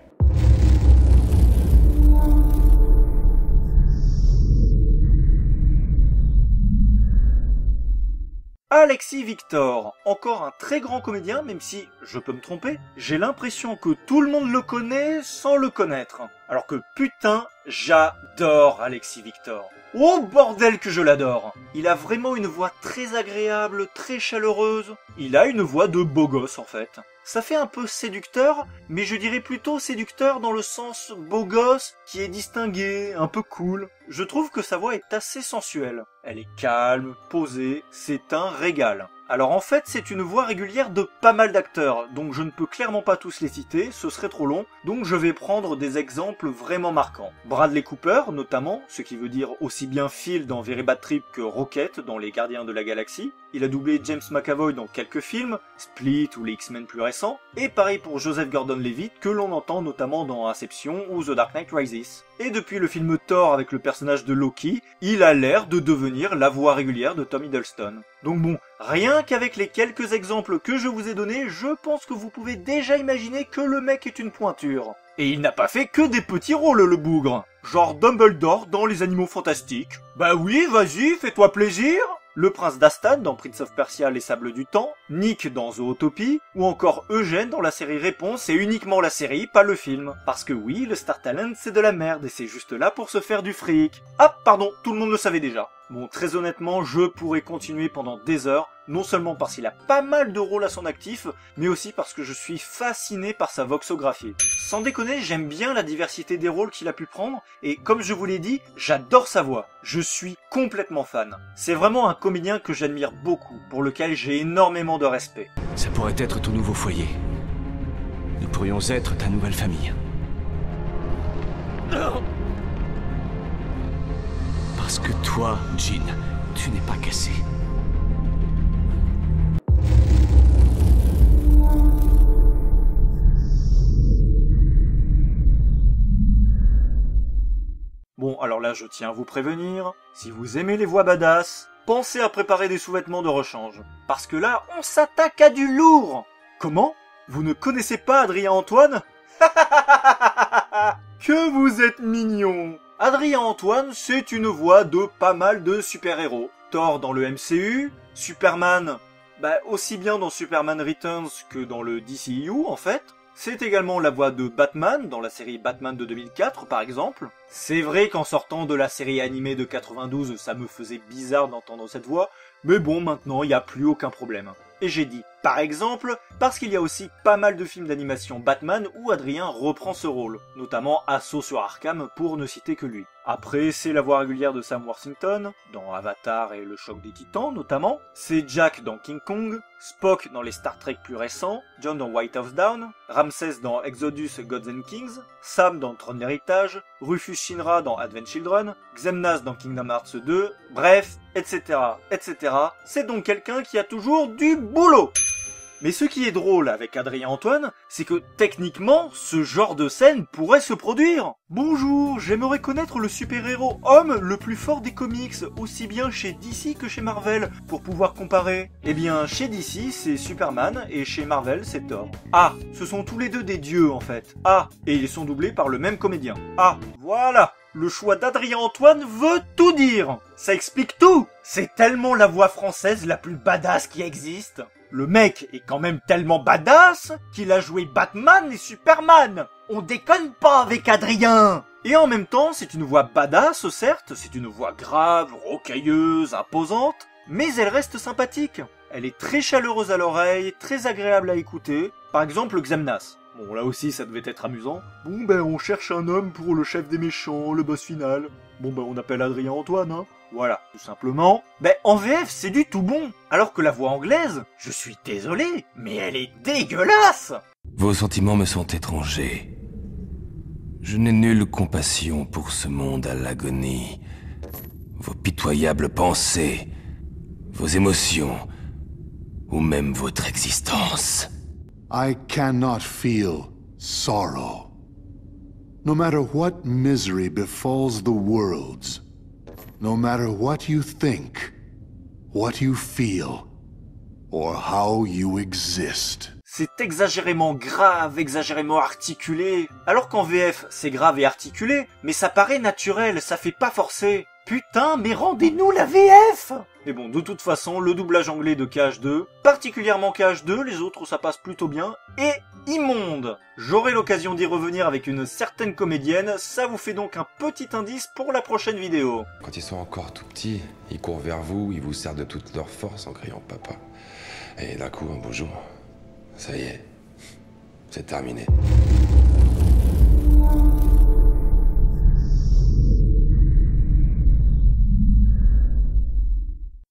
Alexis Victor, encore un très grand comédien, même si, je peux me tromper, j'ai l'impression que tout le monde le connaît sans le connaître. Alors que putain, j'adore Alexis Victor. Oh bordel que je l'adore! Il a vraiment une voix très agréable, très chaleureuse. Il a une voix de beau gosse en fait. Ça fait un peu séducteur, mais je dirais plutôt séducteur dans le sens beau gosse, qui est distingué, un peu cool. Je trouve que sa voix est assez sensuelle. Elle est calme, posée, c'est un régal. Alors en fait, c'est une voix régulière de pas mal d'acteurs, donc je ne peux clairement pas tous les citer, ce serait trop long, donc je vais prendre des exemples vraiment marquants. Bradley Cooper, notamment, ce qui veut dire aussi bien Phil dans Very Bad Trip que Rocket dans Les Gardiens de la Galaxie. Il a doublé James McAvoy dans quelques films, Split ou les X-Men plus récents, et pareil pour Joseph Gordon-Levitt que l'on entend notamment dans Inception ou The Dark Knight Rises. Et depuis le film Thor avec le personnage de Loki, il a l'air de devenir la voix régulière de Tom Hiddleston. Donc bon, rien qu'avec les quelques exemples que je vous ai donnés, je pense que vous pouvez déjà imaginer que le mec est une pointure. Et il n'a pas fait que des petits rôles, le bougre. Genre Dumbledore dans Les Animaux Fantastiques. Bah oui, vas-y, fais-toi plaisir. Le prince d'Astan dans Prince of Persia Les Sables du Temps, Nick dans Zootopie, ou encore Eugène dans la série Réponse et uniquement la série, pas le film. Parce que oui, le Star Talent c'est de la merde et c'est juste là pour se faire du fric. Ah, pardon, tout le monde le savait déjà. Bon, très honnêtement, je pourrais continuer pendant des heures, non seulement parce qu'il a pas mal de rôles à son actif, mais aussi parce que je suis fasciné par sa voxographie. Sans déconner, j'aime bien la diversité des rôles qu'il a pu prendre, et comme je vous l'ai dit, j'adore sa voix. Je suis complètement fan. C'est vraiment un comédien que j'admire beaucoup, pour lequel j'ai énormément de respect. Ça pourrait être ton nouveau foyer. Nous pourrions être ta nouvelle famille. Parce que toi, Jean, tu n'es pas cassé. là, je tiens à vous prévenir, si vous aimez les voix badass, pensez à préparer des sous-vêtements de rechange. Parce que là, on s'attaque à du lourd. Comment? Vous ne connaissez pas Adrien Antoine? Que vous êtes mignon. Adrien Antoine, c'est une voix de pas mal de super-héros. Thor dans le MCU, Superman, aussi bien dans Superman Returns que dans le DCU en fait. C'est également la voix de Batman dans la série Batman de 2004 par exemple. C'est vrai qu'en sortant de la série animée de 92, ça me faisait bizarre d'entendre cette voix, mais bon, maintenant il n'y a plus aucun problème. Et j'ai dit par exemple parce qu'il y a aussi pas mal de films d'animation Batman où Adrien reprend ce rôle, notamment Assaut sur Arkham pour ne citer que lui. Après, c'est la voix régulière de Sam Worthington, dans Avatar et le choc des titans notamment. C'est Jack dans King Kong, Spock dans les Star Trek plus récents, John dans White House Down, Ramsès dans Exodus Gods and Kings, Sam dans Tron l'Héritage, Rufus Shinra dans Advent Children, Xemnas dans Kingdom Hearts 2, bref, etc., etc. C'est donc quelqu'un qui a toujours du boulot. Mais ce qui est drôle avec Adrien Antoine, c'est que techniquement, ce genre de scène pourrait se produire. Bonjour, j'aimerais connaître le super-héros homme le plus fort des comics, aussi bien chez DC que chez Marvel, pour pouvoir comparer. Eh bien, chez DC, c'est Superman, et chez Marvel, c'est Thor. Ah, ce sont tous les deux des dieux, en fait. Ah, et ils sont doublés par le même comédien. Ah, voilà. Le choix d'Adrien Antoine veut tout dire. Ça explique tout. C'est tellement la voix française la plus badass qui existe. Le mec est quand même tellement badass qu'il a joué Batman et Superman. On déconne pas avec Adrien. Et en même temps, c'est une voix badass, certes, c'est une voix grave, rocailleuse, imposante, mais elle reste sympathique. Elle est très chaleureuse à l'oreille, très agréable à écouter. Par exemple, Xemnas. Bon, là aussi, ça devait être amusant. Bon, on cherche un homme pour le chef des méchants, le boss final. Bon, on appelle Adrien Antoine, hein. Voilà, tout simplement. En VF, c'est du tout bon. Alors que la voix anglaise, je suis désolé, mais elle est dégueulasse. Vos sentiments me sont étrangers. Je n'ai nulle compassion pour ce monde à l'agonie. Vos pitoyables pensées, vos émotions, ou même votre existence. I cannot feel sorrow. No matter what misery befalls the worlds, no matter what you think, what you feel, or how you exist. C'est exagérément grave, exagérément articulé. Alors qu'en VF, c'est grave et articulé, mais ça paraît naturel, ça fait pas forcer. Putain, mais rendez-nous la VF! Mais bon, de toute façon, le doublage anglais de KH2, particulièrement KH2, les autres ça passe plutôt bien, est immonde. J'aurai l'occasion d'y revenir avec une certaine comédienne, ça vous fait donc un petit indice pour la prochaine vidéo. Quand ils sont encore tout petits, ils courent vers vous, ils vous serrent de toute leur force en criant papa. Et d'un coup, un beau jour, ça y est, c'est terminé.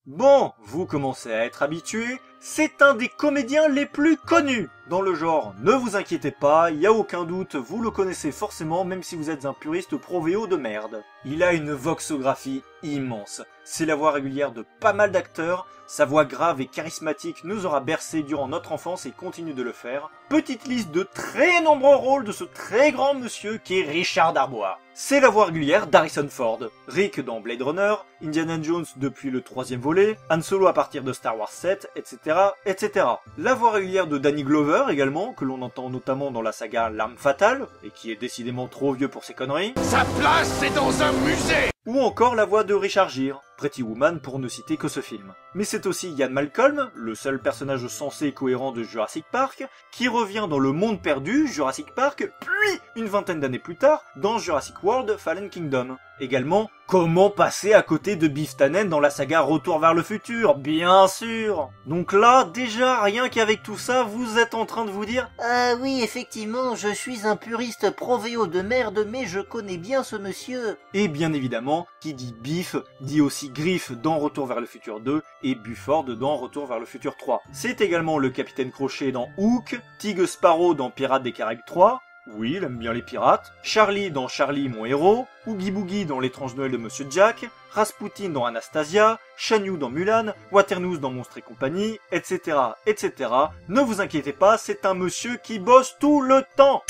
Bon, vous commencez à être habitués, c'est un des comédiens les plus connus dans le genre. Ne vous inquiétez pas, il n'y a aucun doute, vous le connaissez forcément même si vous êtes un puriste pro-VO de merde. Il a une voxographie immense, c'est la voix régulière de pas mal d'acteurs, sa voix grave et charismatique nous aura bercé durant notre enfance et continue de le faire. Petite liste de très nombreux rôles de ce très grand monsieur qui est Richard Darbois. C'est la voix régulière d'Harrison Ford, Rick dans Blade Runner, Indiana Jones depuis le 3e volet, Han Solo à partir de Star Wars 7, etc., etc. La voix régulière de Danny Glover également, que l'on entend notamment dans la saga L'Arme Fatale, et qui est décidément trop vieux pour ses conneries. Sa place, c'est dans un musée! Ou encore la voix de Richard Gere, Pretty Woman pour ne citer que ce film. Mais c'est aussi Ian Malcolm, le seul personnage sensé et cohérent de Jurassic Park, qui revient dans Le Monde Perdu, Jurassic Park, puis une vingtaine d'années plus tard, dans Jurassic World Fallen Kingdom. Également, comment passer à côté de Biff Tannen dans la saga Retour vers le futur, bien sûr. Donc là, déjà, rien qu'avec tout ça, vous êtes en train de vous dire « Ah oui, effectivement, je suis un puriste pro-VO de merde, mais je connais bien ce monsieur. » Et bien évidemment, qui dit Biff, dit aussi Griff dans Retour vers le futur 2 et Buford dans Retour vers le futur 3. C'est également le Capitaine Crochet dans Hook, Tig Sparrow dans Pirates des Caraïbes 3, oui, il aime bien les pirates, Charlie dans Charlie mon héros, Oogie Boogie dans L'étrange Noël de Monsieur Jack, Rasputin dans Anastasia, Shan Yu dans Mulan, Waternoose dans Monstres et compagnie, etc., etc. Ne vous inquiétez pas, c'est un monsieur qui bosse tout le temps.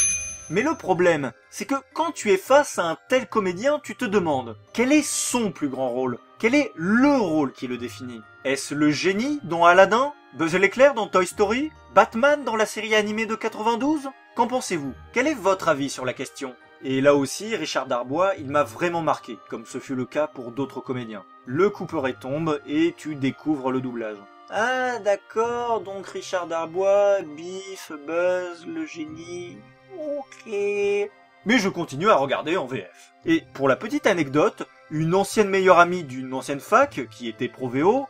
Mais le problème, c'est que quand tu es face à un tel comédien, tu te demandes, quel est son plus grand rôle? Quel est le rôle qui le définit? Est-ce le génie dans Aladdin? Buzz l'éclair dans Toy Story? Batman dans la série animée de 92? Qu'en pensez-vous? Quel est votre avis sur la question? Et là aussi, Richard Darbois, il m'a vraiment marqué, comme ce fut le cas pour d'autres comédiens. Le couperet tombe et tu découvres le doublage. Ah d'accord, donc Richard Darbois, Biff, Buzz, le génie... Ok... Mais je continue à regarder en VF. Et pour la petite anecdote, une ancienne meilleure amie d'une ancienne fac, qui était pro VO,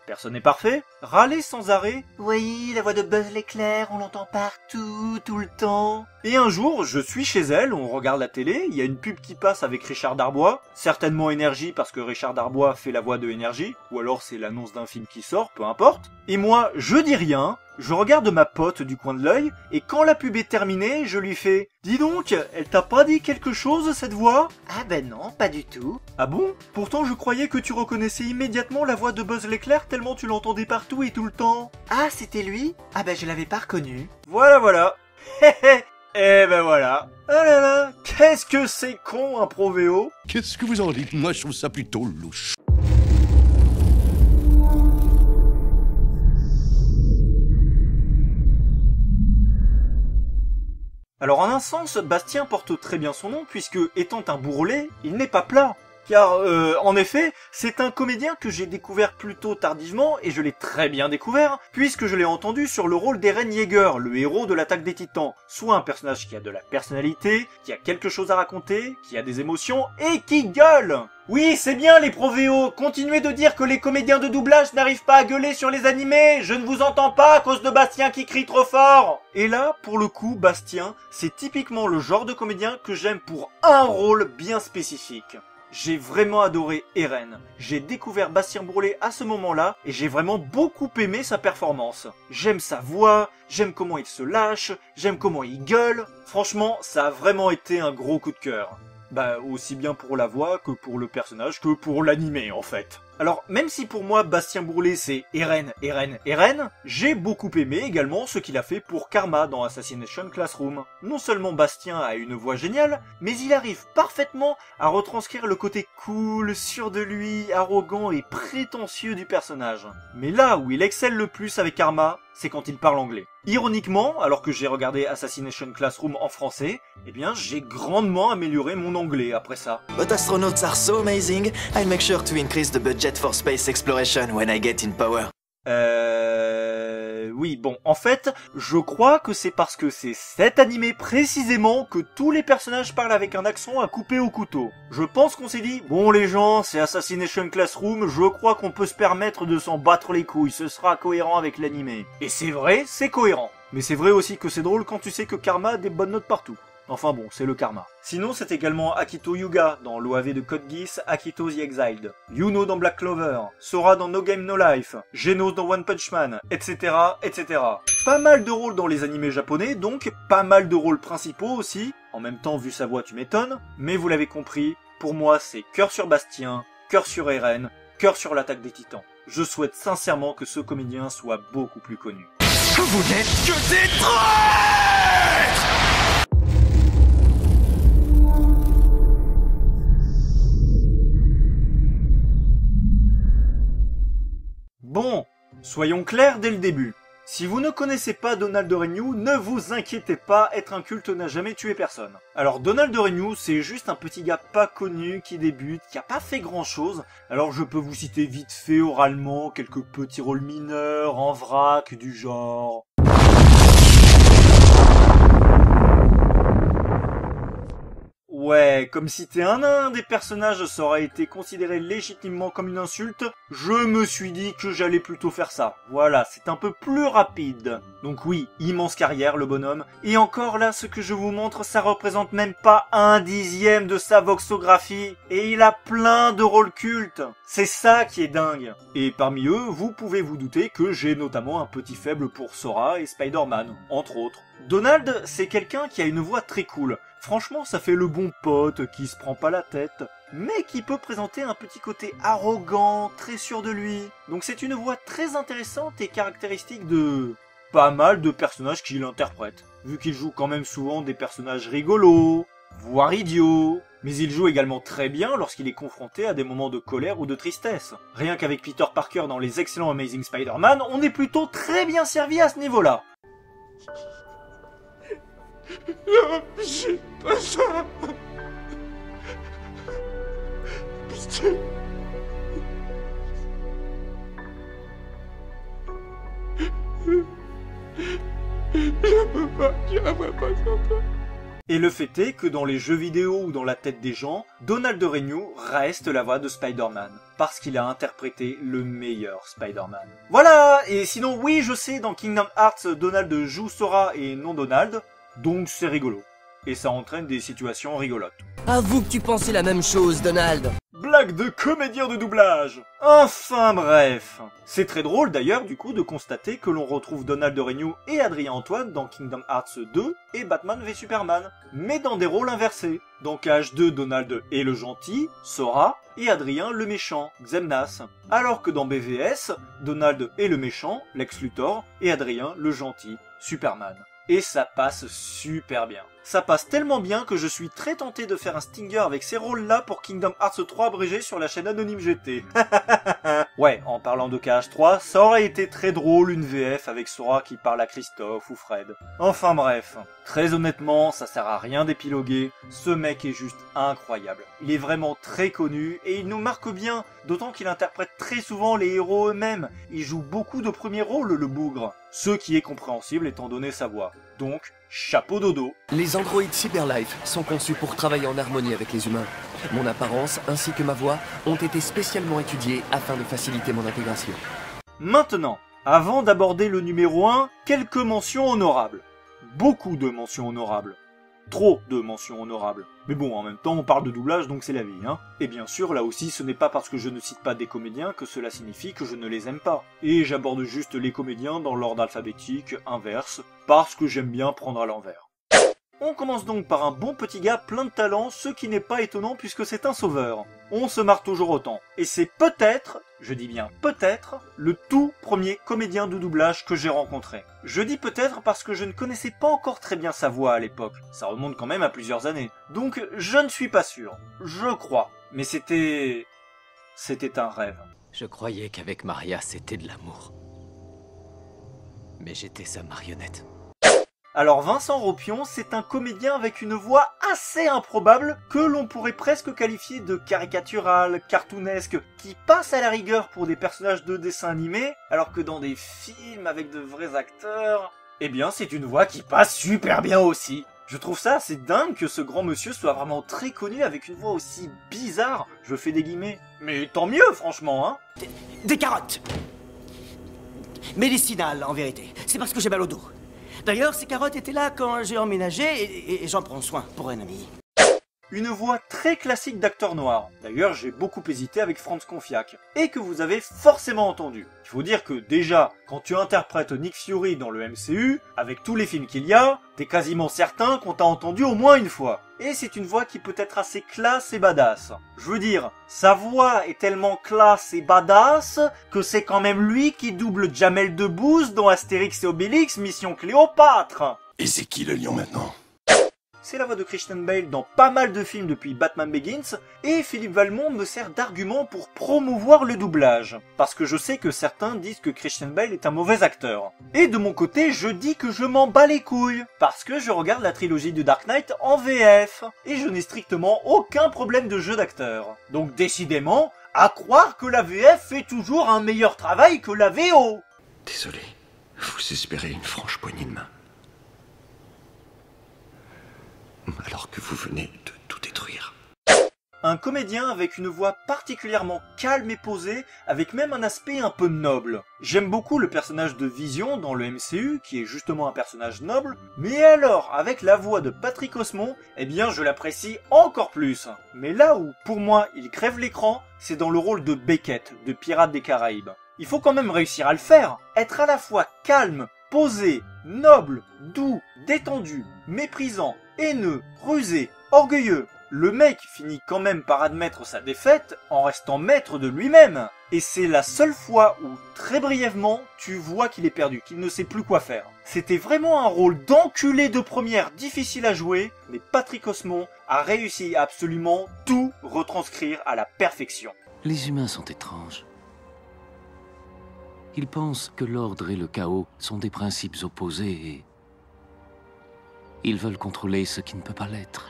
personne n'est parfait, râlait sans arrêt. Oui, la voix de Buzz l'éclair, on l'entend partout, tout le temps. Et un jour, je suis chez elle, on regarde la télé, il y a une pub qui passe avec Richard Darbois, certainement Énergie parce que Richard Darbois fait la voix de Énergie, ou alors c'est l'annonce d'un film qui sort, peu importe. Et moi, je dis rien, je regarde ma pote du coin de l'œil, et quand la pub est terminée, je lui fais « Dis donc, elle t'a pas dit quelque chose, cette voix ?» Ah ben non, pas du tout. Ah bon? Pourtant je croyais que tu reconnaissais immédiatement la voix de Buzz l'éclair tellement tu l'entendais partout et tout le temps. Ah, c'était lui? Ah ben je l'avais pas reconnu. Voilà, voilà. Eh ben voilà. Ah là là, qu'est-ce que c'est con un pro VO? Qu'est-ce que vous en dites? Moi je trouve ça plutôt louche. Alors en un sens, Bastien porte très bien son nom puisque, étant un bourrelet, il n'est pas plat. Car, en effet, c'est un comédien que j'ai découvert plutôt tardivement, et je l'ai très bien découvert, puisque je l'ai entendu sur le rôle d'Eren Yeager, le héros de l'Attaque des Titans. Soit un personnage qui a de la personnalité, qui a quelque chose à raconter, qui a des émotions, et qui gueule! Oui, c'est bien les pro VO, continuez de dire que les comédiens de doublage n'arrivent pas à gueuler sur les animés, je ne vous entends pas à cause de Bastien qui crie trop fort! Et là, pour le coup, Bastien, c'est typiquement le genre de comédien que j'aime pour un rôle bien spécifique. J'ai vraiment adoré Eren. J'ai découvert Bastien Brûlé à ce moment-là et j'ai vraiment beaucoup aimé sa performance. J'aime sa voix, j'aime comment il se lâche, j'aime comment il gueule. Franchement, ça a vraiment été un gros coup de cœur. Bah, aussi bien pour la voix que pour le personnage que pour l'animé en fait. Alors, même si pour moi Bastien Brûlé c'est Eren, j'ai beaucoup aimé également ce qu'il a fait pour Karma dans Assassination Classroom. Non seulement Bastien a une voix géniale, mais il arrive parfaitement à retranscrire le côté cool, sûr de lui, arrogant et prétentieux du personnage. Mais là où il excelle le plus avec Karma, c'est quand il parle anglais. Ironiquement, alors que j'ai regardé Assassination Classroom en français, eh bien j'ai grandement amélioré mon anglais après ça. But astronauts are so amazing, I'll make sure to increase the budget for space exploration when I get in power. Oui, bon, en fait, je crois que c'est parce que c'est cet animé précisément que tous les personnages parlent avec un accent à couper au couteau. Je pense qu'on s'est dit, bon les gens, c'est Assassination Classroom, je crois qu'on peut se permettre de s'en battre les couilles, ce sera cohérent avec l'animé. Et c'est vrai, c'est cohérent. Mais c'est vrai aussi que c'est drôle quand tu sais que Karma a des bonnes notes partout. Enfin bon, c'est le karma. Sinon, c'est également Akito Hyuga dans l'OAV de Code Geass, Akito the Exiled, Yuno dans Black Clover, Sora dans No Game No Life, Genos dans One Punch Man, etc., etc. Pas mal de rôles dans les animés japonais, donc pas mal de rôles principaux aussi. En même temps, vu sa voix, tu m'étonnes. Mais vous l'avez compris, pour moi, c'est cœur sur Bastien, cœur sur Eren, cœur sur l'Attaque des Titans. Je souhaite sincèrement que ce comédien soit beaucoup plus connu. Vous n'êtes que des traîtres! Bon, soyons clairs dès le début. Si vous ne connaissez pas Donald Renew, ne vous inquiétez pas, être un culte n'a jamais tué personne. Alors Donald Renew, c'est juste un petit gars pas connu qui débute, qui a pas fait grand chose. Alors je peux vous citer vite fait oralement quelques petits rôles mineurs en vrac du genre... Ouais, comme citer un des personnages, ça aurait été considéré légitimement comme une insulte, je me suis dit que j'allais plutôt faire ça. Voilà, c'est un peu plus rapide. Donc oui, immense carrière le bonhomme, et encore là, ce que je vous montre, ça représente même pas 1/10 de sa voxographie, et il a plein de rôles cultes. C'est ça qui est dingue. Et parmi eux, vous pouvez vous douter que j'ai notamment un petit faible pour Sora et Spider-Man, entre autres. Donald, c'est quelqu'un qui a une voix très cool. Franchement, ça fait le bon pote qui se prend pas la tête, mais qui peut présenter un petit côté arrogant, très sûr de lui. Donc c'est une voix très intéressante et caractéristique de pas mal de personnages qu'il interprète, vu qu'il joue quand même souvent des personnages rigolos, voire idiots. Mais il joue également très bien lorsqu'il est confronté à des moments de colère ou de tristesse. Rien qu'avec Peter Parker dans les excellents Amazing Spider-Man, on est plutôt très bien servi à ce niveau-là. Non, j'ai pas ça. Putain. Je la vois pas sans toi. Et le fait est que dans les jeux vidéo ou dans la tête des gens, Donald Renew reste la voix de Spider-Man, parce qu'il a interprété le meilleur Spider-Man. Voilà, et sinon oui je sais, dans Kingdom Hearts, Donald joue Sora et non Donald, donc c'est rigolo. Et ça entraîne des situations rigolotes. Avoue que tu pensais la même chose, Donald. Blague de comédien de doublage. Enfin bref. C'est très drôle d'ailleurs du coup de constater que l'on retrouve Donald Renew et Adrien Antoine dans Kingdom Hearts 2 et Batman v Superman, mais dans des rôles inversés. Dans KH2, Donald est le gentil, Sora, et Adrien le méchant, Xemnas. Alors que dans BVS, Donald est le méchant, Lex Luthor, et Adrien le gentil, Superman. Et ça passe super bien. Ça passe tellement bien que je suis très tenté de faire un stinger avec ces rôles-là pour Kingdom Hearts 3 abrégé sur la chaîne Anonyme GT. Ouais, en parlant de KH3, ça aurait été très drôle une VF avec Sora qui parle à Christophe ou Fred. Enfin bref, très honnêtement, ça sert à rien d'épiloguer, ce mec est juste incroyable. Il est vraiment très connu et il nous marque bien, d'autant qu'il interprète très souvent les héros eux-mêmes. Il joue beaucoup de premiers rôles, le bougre. Ce qui est compréhensible étant donné sa voix. Donc, chapeau dodo. Les androïdes Cyberlife sont conçus pour travailler en harmonie avec les humains. Mon apparence ainsi que ma voix ont été spécialement étudiées afin de faciliter mon intégration. Maintenant, avant d'aborder le numéro 1, quelques mentions honorables. Beaucoup de mentions honorables. Trop de mentions honorables. Mais bon, en même temps, on parle de doublage, donc c'est la vie, hein. Et bien sûr, là aussi, ce n'est pas parce que je ne cite pas des comédiens que cela signifie que je ne les aime pas. Et j'aborde juste les comédiens dans l'ordre alphabétique, inverse, parce que j'aime bien prendre à l'envers. On commence donc par un bon petit gars plein de talent, ce qui n'est pas étonnant puisque c'est un sauveur. On se marre toujours autant. Et c'est peut-être, je dis bien peut-être, le tout premier comédien de doublage que j'ai rencontré. Je dis peut-être parce que je ne connaissais pas encore très bien sa voix à l'époque. Ça remonte quand même à plusieurs années. Donc je ne suis pas sûr. Je crois. Mais c'était un rêve. Je croyais qu'avec Maria c'était de l'amour. Mais j'étais sa marionnette. Alors Vincent Ropion, c'est un comédien avec une voix assez improbable que l'on pourrait presque qualifier de caricatural, cartoonesque, qui passe à la rigueur pour des personnages de dessins animés, alors que dans des films avec de vrais acteurs, eh bien c'est une voix qui passe super bien aussi. Je trouve ça assez dingue que ce grand monsieur soit vraiment très connu avec une voix aussi bizarre, je fais des guillemets, mais tant mieux franchement, hein. Des carottes. Médicinales en vérité, c'est parce que j'ai mal au dos. D'ailleurs, ces carottes étaient là quand j'ai emménagé et j'en prends soin pour un ami. Une voix très classique d'acteur noir. D'ailleurs, j'ai beaucoup hésité avec Franz Confiac. Et que vous avez forcément entendu. Il faut dire que déjà, quand tu interprètes Nick Fury dans le MCU, avec tous les films qu'il y a, t'es quasiment certain qu'on t'a entendu au moins une fois. Et c'est une voix qui peut être assez classe et badass. Je veux dire, sa voix est tellement classe et badass que c'est quand même lui qui double Jamel Debbouze dans Astérix et Obélix Mission Cléopâtre. Et c'est qui le lion maintenant ? C'est la voix de Christian Bale dans pas mal de films depuis Batman Begins, et Philippe Valmont me sert d'argument pour promouvoir le doublage. Parce que je sais que certains disent que Christian Bale est un mauvais acteur. Et de mon côté, je dis que je m'en bats les couilles, parce que je regarde la trilogie du Dark Knight en VF, et je n'ai strictement aucun problème de jeu d'acteur. Donc décidément, à croire que la VF fait toujours un meilleur travail que la VO. Désolé, vous espérez une franche poignée de main. Alors que vous venez de tout détruire. Un comédien avec une voix particulièrement calme et posée, avec même un aspect un peu noble. J'aime beaucoup le personnage de Vision dans le MCU, qui est justement un personnage noble, mais alors, avec la voix de Patrick Osmond, eh bien je l'apprécie encore plus. Mais là où, pour moi, il crève l'écran, c'est dans le rôle de Beckett, de Pirates des Caraïbes. Il faut quand même réussir à le faire, être à la fois calme, posé, noble, doux, détendu, méprisant, haineux, rusé, orgueilleux. Le mec finit quand même par admettre sa défaite en restant maître de lui-même. Et c'est la seule fois où, très brièvement, tu vois qu'il est perdu, qu'il ne sait plus quoi faire. C'était vraiment un rôle d'enculé de première difficile à jouer, mais Patrick Osmond a réussi à absolument tout retranscrire à la perfection. Les humains sont étranges. Ils pensent que l'ordre et le chaos sont des principes opposés et ils veulent contrôler ce qui ne peut pas l'être.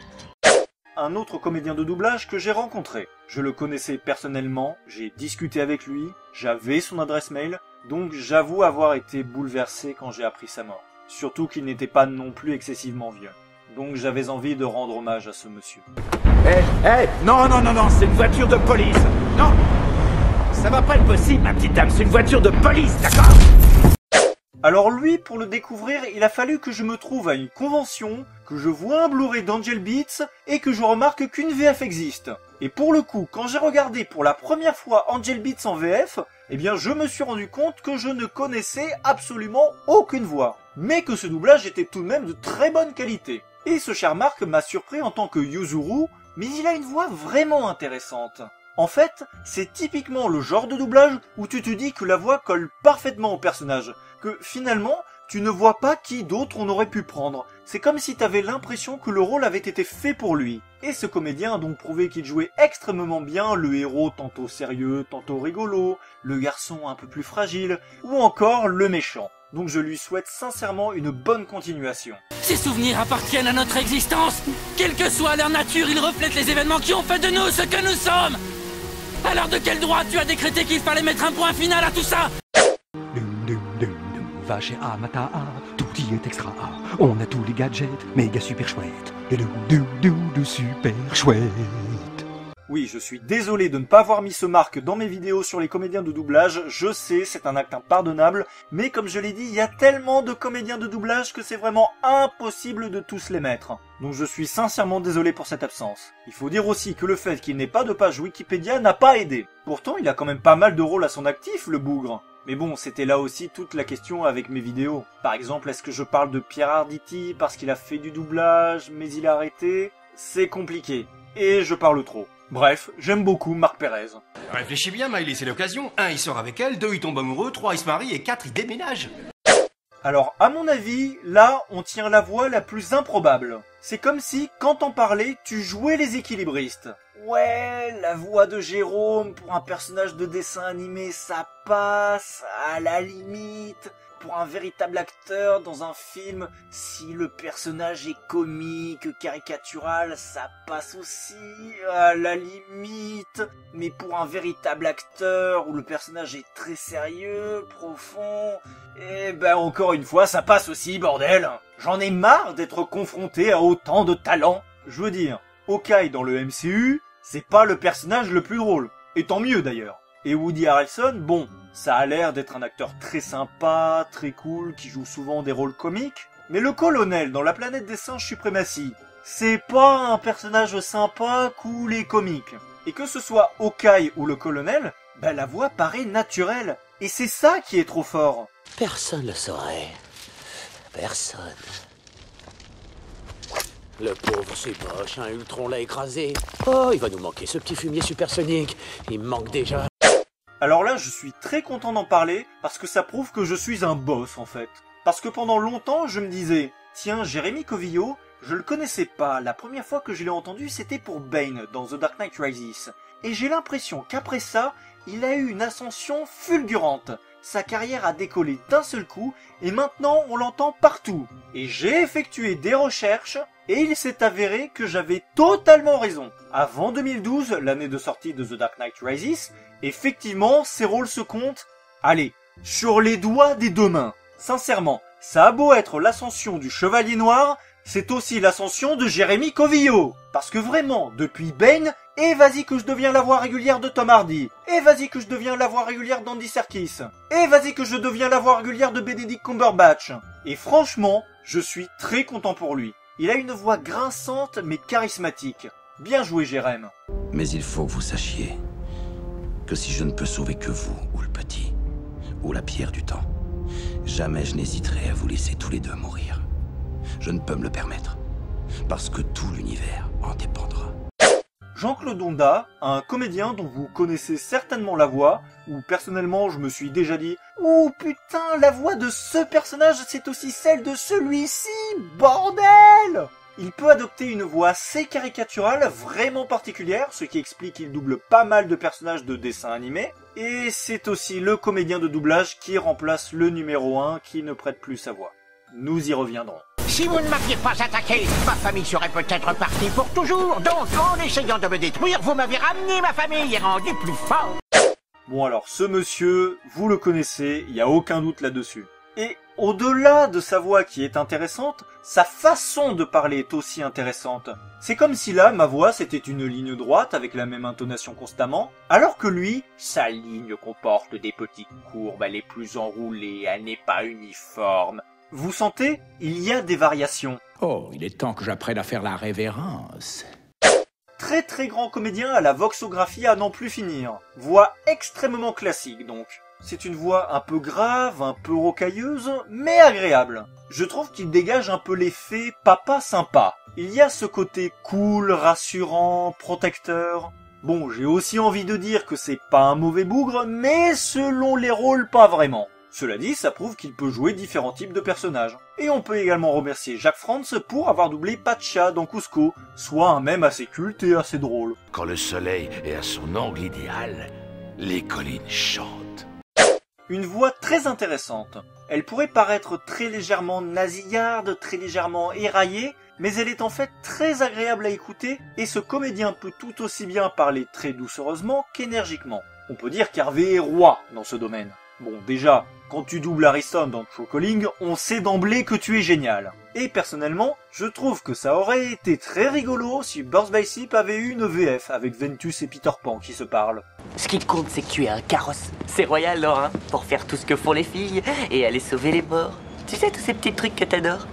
Un autre comédien de doublage que j'ai rencontré. Je le connaissais personnellement, j'ai discuté avec lui, j'avais son adresse mail, donc j'avoue avoir été bouleversé quand j'ai appris sa mort. Surtout qu'il n'était pas non plus excessivement vieux. Donc j'avais envie de rendre hommage à ce monsieur. Non, c'est une voiture de police. Non, ça va pas être possible, ma petite dame, c'est une voiture de police, d'accord? Alors lui, pour le découvrir, il a fallu que je me trouve à une convention, que je vois un Blu-ray d'Angel Beats et que je remarque qu'une VF existe. Et pour le coup, quand j'ai regardé pour la première fois Angel Beats en VF, eh bien je me suis rendu compte que je ne connaissais absolument aucune voix. Mais que ce doublage était tout de même de très bonne qualité. Et ce cher Marc m'a surpris en tant que Yuzuru, mais il a une voix vraiment intéressante. En fait, c'est typiquement le genre de doublage où tu te dis que la voix colle parfaitement au personnage, que finalement, tu ne vois pas qui d'autre on aurait pu prendre. C'est comme si tu avais l'impression que le rôle avait été fait pour lui. Et ce comédien a donc prouvé qu'il jouait extrêmement bien le héros tantôt sérieux, tantôt rigolo, le garçon un peu plus fragile, ou encore le méchant. Donc je lui souhaite sincèrement une bonne continuation. Ces souvenirs appartiennent à notre existence. Quelle que soit leur nature, ils reflètent les événements qui ont fait de nous ce que nous sommes. Alors de quel droit tu as décrété qu'il fallait mettre un point final à tout ça? Va chez Amata, tout y est extra. On a tous les gadgets, méga super chouette. Super chouette. Oui, je suis désolé de ne pas avoir mis ce marque dans mes vidéos sur les comédiens de doublage, je sais, c'est un acte impardonnable, mais comme je l'ai dit, il y a tellement de comédiens de doublage que c'est vraiment impossible de tous les mettre. Donc je suis sincèrement désolé pour cette absence. Il faut dire aussi que le fait qu'il n'ait pas de page Wikipédia n'a pas aidé. Pourtant, il a quand même pas mal de rôles à son actif, le bougre. Mais bon, c'était là aussi toute la question avec mes vidéos. Par exemple, est-ce que je parle de Pierre Arditi parce qu'il a fait du doublage, mais il a arrêté? C'est compliqué. Et je parle trop. Bref, j'aime beaucoup Marc Pérez. Réfléchis bien, Miley, c'est l'occasion. 1, il sort avec elle, 2, il tombe amoureux, 3, il se marie, et 4, il déménage. Alors, à mon avis, là, on tient la voix la plus improbable. C'est comme si, quand on parlait, tu jouais les équilibristes. Ouais, la voix de Jérôme pour un personnage de dessin animé, ça passe, à la limite. Pour un véritable acteur dans un film, si le personnage est comique, caricatural, ça passe aussi, à la limite. Mais pour un véritable acteur où le personnage est très sérieux, profond, eh ben encore une fois, ça passe aussi, bordel. J'en ai marre d'être confronté à autant de talent. Je veux dire, Hawkeye dans le MCU, c'est pas le personnage le plus drôle. Et tant mieux d'ailleurs. Et Woody Harrelson, bon, ça a l'air d'être un acteur très sympa, très cool, qui joue souvent des rôles comiques. Mais le colonel dans La Planète des Singes Suprématie, c'est pas un personnage sympa, cool et comique. Et que ce soit Hawkeye ou le colonel, ben la voix paraît naturelle. Et c'est ça qui est trop fort. Personne ne le saurait. Personne. Le pauvre Suboche, un Ultron l'a écrasé. Oh, il va nous manquer ce petit fumier supersonique. Il me manque déjà. Alors là, je suis très content d'en parler, parce que ça prouve que je suis un boss, en fait. Parce que pendant longtemps, je me disais, tiens, Jérémy Covillo, je le connaissais pas, la première fois que je l'ai entendu, c'était pour Bane, dans The Dark Knight Rises. Et j'ai l'impression qu'après ça, il a eu une ascension fulgurante. Sa carrière a décollé d'un seul coup, et maintenant on l'entend partout. Et j'ai effectué des recherches, et il s'est avéré que j'avais totalement raison. Avant 2012, l'année de sortie de The Dark Knight Rises, effectivement, ses rôles se comptent, allez, sur les doigts des deux mains. Sincèrement, ça a beau être l'ascension du Chevalier Noir, c'est aussi l'ascension de Jérémy Covillo. Parce que vraiment, depuis Bane, et vas-y que je deviens la voix régulière de Tom Hardy, et vas-y que je deviens la voix régulière d'Andy Serkis, et vas-y que je deviens la voix régulière de Benedict Cumberbatch. Et franchement, je suis très content pour lui. Il a une voix grinçante mais charismatique. Bien joué, Jérém. Mais il faut que vous sachiez que si je ne peux sauver que vous, ou le petit, ou la pierre du temps, jamais je n'hésiterai à vous laisser tous les deux mourir. Je ne peux me le permettre, parce que tout l'univers en dépendra. Jean-Claude Onda, un comédien dont vous connaissez certainement la voix, où personnellement je me suis déjà dit « Oh putain, la voix de ce personnage c'est aussi celle de celui-ci, bordel !» Il peut adopter une voix assez caricaturale, vraiment particulière, ce qui explique qu'il double pas mal de personnages de dessins animés, et c'est aussi le comédien de doublage qui remplace le numéro 1 qui ne prête plus sa voix. Nous y reviendrons. Si vous ne m'aviez pas attaqué, ma famille serait peut-être partie pour toujours. Donc, en essayant de me détruire, vous m'avez ramené ma famille et rendu plus fort. Bon alors, ce monsieur, vous le connaissez, il n'y a aucun doute là-dessus. Et au-delà de sa voix qui est intéressante, sa façon de parler est aussi intéressante. C'est comme si là, ma voix, c'était une ligne droite avec la même intonation constamment, alors que lui, sa ligne comporte des petites courbes, elle est plus enroulée, elle n'est pas uniforme. Vous sentez? Il y a des variations. Oh, il est temps que j'apprenne à faire la révérence. Très très grand comédien à la voxographie à n'en plus finir. Voix extrêmement classique donc. C'est une voix un peu grave, un peu rocailleuse, mais agréable. Je trouve qu'il dégage un peu l'effet papa sympa. Il y a ce côté cool, rassurant, protecteur. Bon, j'ai aussi envie de dire que c'est pas un mauvais bougre, mais selon les rôles, pas vraiment. Cela dit, ça prouve qu'il peut jouer différents types de personnages. Et on peut également remercier Jacques Frantz pour avoir doublé Pacha dans Cusco, soit un mème assez culte et assez drôle. Quand le soleil est à son angle idéal, les collines chantent. Une voix très intéressante. Elle pourrait paraître très légèrement nasillarde, très légèrement éraillée, mais elle est en fait très agréable à écouter, et ce comédien peut tout aussi bien parler très doucereusement qu'énergiquement. On peut dire qu'Hervé est roi dans ce domaine. Bon, déjà, quand tu doubles Harrison dans True Calling, on sait d'emblée que tu es génial. Et personnellement, je trouve que ça aurait été très rigolo si Birds by Sleep avait eu une VF avec Ventus et Peter Pan qui se parlent. Ce qui compte, c'est que tu es un carrosse. C'est royal, non, hein, pour faire tout ce que font les filles et aller sauver les morts. Tu sais, tous ces petits trucs que t'adores.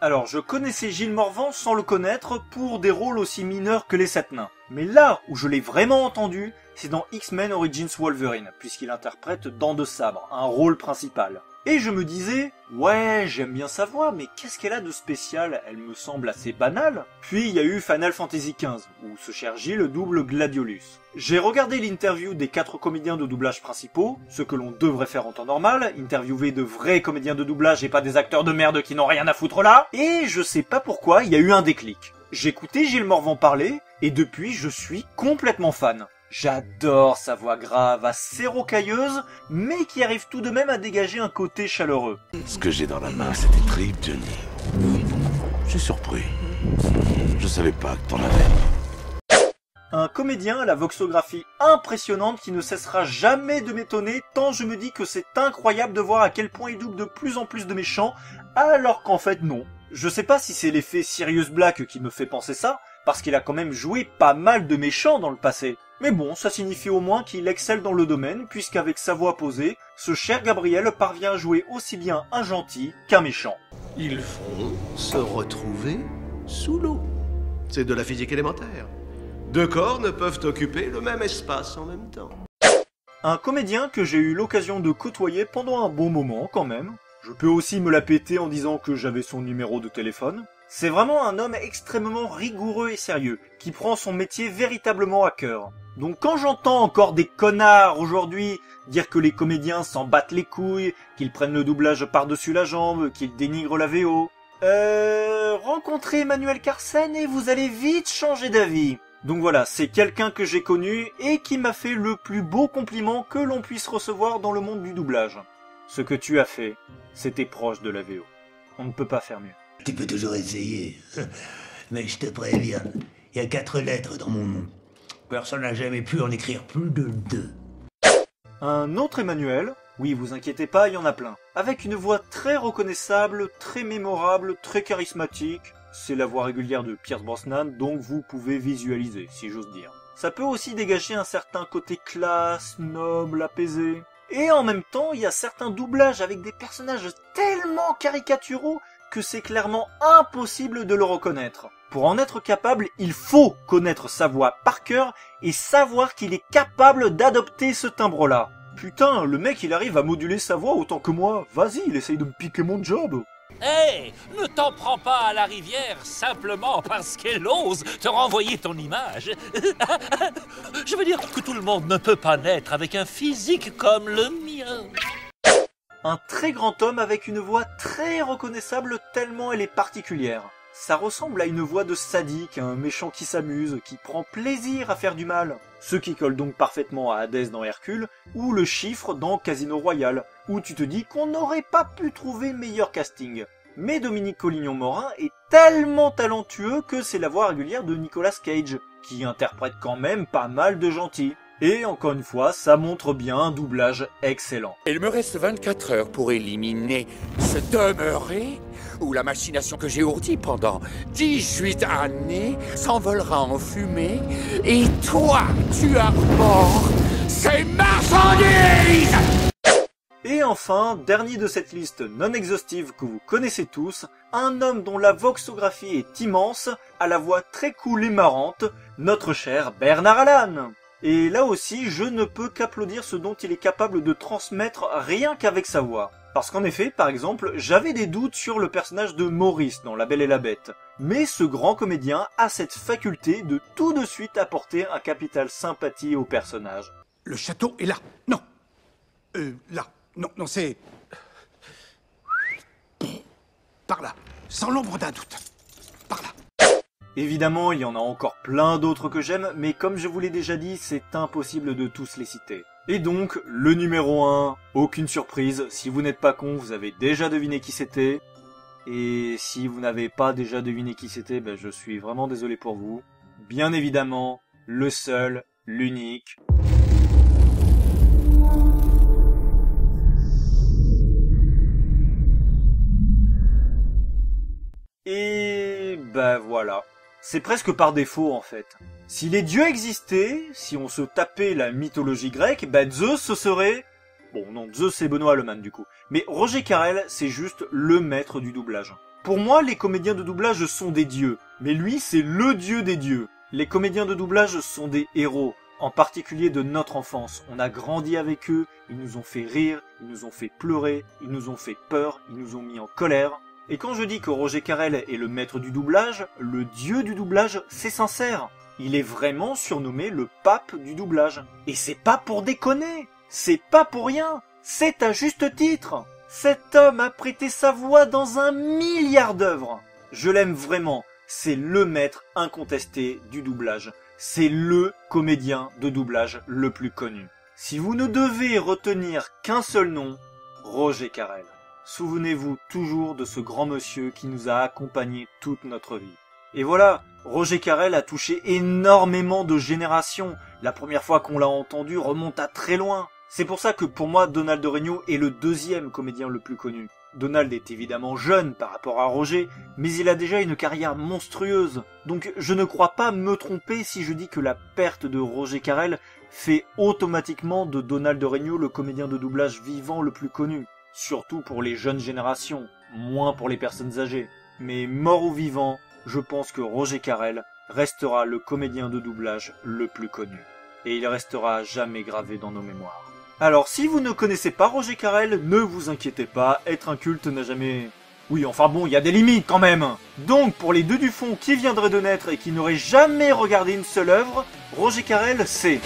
Alors, je connaissais Gilles Morvan sans le connaître pour des rôles aussi mineurs que les 7 nains. Mais là où je l'ai vraiment entendu, c'est dans X-Men Origins Wolverine, puisqu'il interprète Dents de Sabre, un rôle principal. Et je me disais, ouais, j'aime bien sa voix, mais qu'est-ce qu'elle a de spécial? Elle me semble assez banale. Puis il y a eu Final Fantasy XV, où ce cher Gilles double Gladiolus. J'ai regardé l'interview des 4 comédiens de doublage principaux, ce que l'on devrait faire en temps normal, interviewer de vrais comédiens de doublage et pas des acteurs de merde qui n'ont rien à foutre là, et je sais pas pourquoi, il y a eu un déclic. J'écoutais Gilles Morvan parler, et depuis je suis complètement fan. J'adore sa voix grave, assez rocailleuse, mais qui arrive tout de même à dégager un côté chaleureux. Ce que j'ai dans la main, c'est des tripes, Johnny. Je suis surpris. Je savais pas que t'en avais. Un comédien à la voxographie impressionnante qui ne cessera jamais de m'étonner tant je me dis que c'est incroyable de voir à quel point il double de plus en plus de méchants, alors qu'en fait non. Je sais pas si c'est l'effet Sirius Black qui me fait penser ça, parce qu'il a quand même joué pas mal de méchants dans le passé. Mais bon, ça signifie au moins qu'il excelle dans le domaine, puisqu'avec sa voix posée, ce cher Gabriel parvient à jouer aussi bien un gentil qu'un méchant. Ils vont se retrouver sous l'eau. C'est de la physique élémentaire. 2 corps ne peuvent occuper le même espace en même temps. Un comédien que j'ai eu l'occasion de côtoyer pendant un bon moment quand même. Je peux aussi me la péter en disant que j'avais son numéro de téléphone. C'est vraiment un homme extrêmement rigoureux et sérieux, qui prend son métier véritablement à cœur. Donc quand j'entends encore des connards aujourd'hui dire que les comédiens s'en battent les couilles, qu'ils prennent le doublage par-dessus la jambe, qu'ils dénigrent la VO... rencontrez Emmanuel Carsen et vous allez vite changer d'avis. Donc voilà, c'est quelqu'un que j'ai connu et qui m'a fait le plus beau compliment que l'on puisse recevoir dans le monde du doublage. Ce que tu as fait, c'était proche de la VO. On ne peut pas faire mieux. Tu peux toujours essayer, mais je te préviens, il y a 4 lettres dans mon nom. Personne n'a jamais pu en écrire plus de 2. Un autre Emmanuel, oui vous inquiétez pas, il y en a plein, avec une voix très reconnaissable, très mémorable, très charismatique. C'est la voix régulière de Pierce Brosnan, donc vous pouvez visualiser, si j'ose dire. Ça peut aussi dégager un certain côté classe, noble, apaisé. Et en même temps, il y a certains doublages avec des personnages tellement caricaturaux que c'est clairement impossible de le reconnaître. Pour en être capable, il faut connaître sa voix par cœur et savoir qu'il est capable d'adopter ce timbre-là. Putain, le mec il arrive à moduler sa voix autant que moi, vas-y, il essaye de me piquer mon job. Hé, ne t'en prends pas à la rivière simplement parce qu'elle ose te renvoyer ton image. Je veux dire que tout le monde ne peut pas naître avec un physique comme le mien. Un très grand homme avec une voix très reconnaissable tellement elle est particulière. Ça ressemble à une voix de sadique, un méchant qui s'amuse, qui prend plaisir à faire du mal. Ce qui colle donc parfaitement à Hadès dans Hercule, ou le chiffre dans Casino Royale, où tu te dis qu'on n'aurait pas pu trouver meilleur casting. Mais Dominique Collignon-Morin est tellement talentueux que c'est la voix régulière de Nicolas Cage, qui interprète quand même pas mal de gentils. Et encore une fois, ça montre bien un doublage excellent. Il me reste 24 heures pour éliminer ce demeuré où la machination que j'ai ourdie pendant 18 années s'envolera en fumée et toi, tu arbores ces marchandises! Et enfin, dernier de cette liste non exhaustive que vous connaissez tous, un homme dont la voxographie est immense, à la voix très cool et marrante, notre cher Bernard Allan. Et là aussi, je ne peux qu'applaudir ce dont il est capable de transmettre rien qu'avec sa voix. Parce qu'en effet, par exemple, j'avais des doutes sur le personnage de Maurice dans La Belle et la Bête. Mais ce grand comédien a cette faculté de tout de suite apporter un capital sympathie au personnage. Le château est là. Non. Là. Non, c'est... Par là. Sans l'ombre d'un doute. Par là. Évidemment, il y en a encore plein d'autres que j'aime, mais comme je vous l'ai déjà dit, c'est impossible de tous les citer. Et donc, le numéro 1, aucune surprise, si vous n'êtes pas con, vous avez déjà deviné qui c'était. Et si vous n'avez pas déjà deviné qui c'était, ben je suis vraiment désolé pour vous. Bien évidemment, le seul, l'unique... Et ben voilà. C'est presque par défaut en fait. Si les dieux existaient, si on se tapait la mythologie grecque, ben Zeus ce serait... Bon non, Zeus c'est Benoît Alemann du coup. Mais Roger Carrel c'est juste le maître du doublage. Pour moi les comédiens de doublage sont des dieux, mais lui c'est le dieu des dieux. Les comédiens de doublage sont des héros, en particulier de notre enfance. On a grandi avec eux, ils nous ont fait rire, ils nous ont fait pleurer, ils nous ont fait peur, ils nous ont mis en colère. Et quand je dis que Roger Carrel est le maître du doublage, le dieu du doublage, c'est sincère. Il est vraiment surnommé le pape du doublage. Et c'est pas pour déconner, c'est pas pour rien, c'est à juste titre. Cet homme a prêté sa voix dans 1 milliard d'œuvres. Je l'aime vraiment, c'est le maître incontesté du doublage. C'est le comédien de doublage le plus connu. Si vous ne devez retenir qu'un seul nom, Roger Carrel. Souvenez-vous toujours de ce grand monsieur qui nous a accompagnés toute notre vie. Et voilà, Roger Carrel a touché énormément de générations. La première fois qu'on l'a entendu remonte à très loin. C'est pour ça que pour moi, Donald de Regnault est le 2e comédien le plus connu. Donald est évidemment jeune par rapport à Roger, mais il a déjà une carrière monstrueuse. Donc je ne crois pas me tromper si je dis que la perte de Roger Carrel fait automatiquement de Donald de Regnault le comédien de doublage vivant le plus connu. Surtout pour les jeunes générations, moins pour les personnes âgées. Mais mort ou vivant, je pense que Roger Carrel restera le comédien de doublage le plus connu. Et il restera à jamais gravé dans nos mémoires. Alors si vous ne connaissez pas Roger Carrel, ne vous inquiétez pas, être un culte n'a jamais... Oui, enfin bon, il y a des limites quand même. Donc pour les deux du fond qui viendraient de naître et qui n'auraient jamais regardé une seule œuvre, Roger Carrel c'est...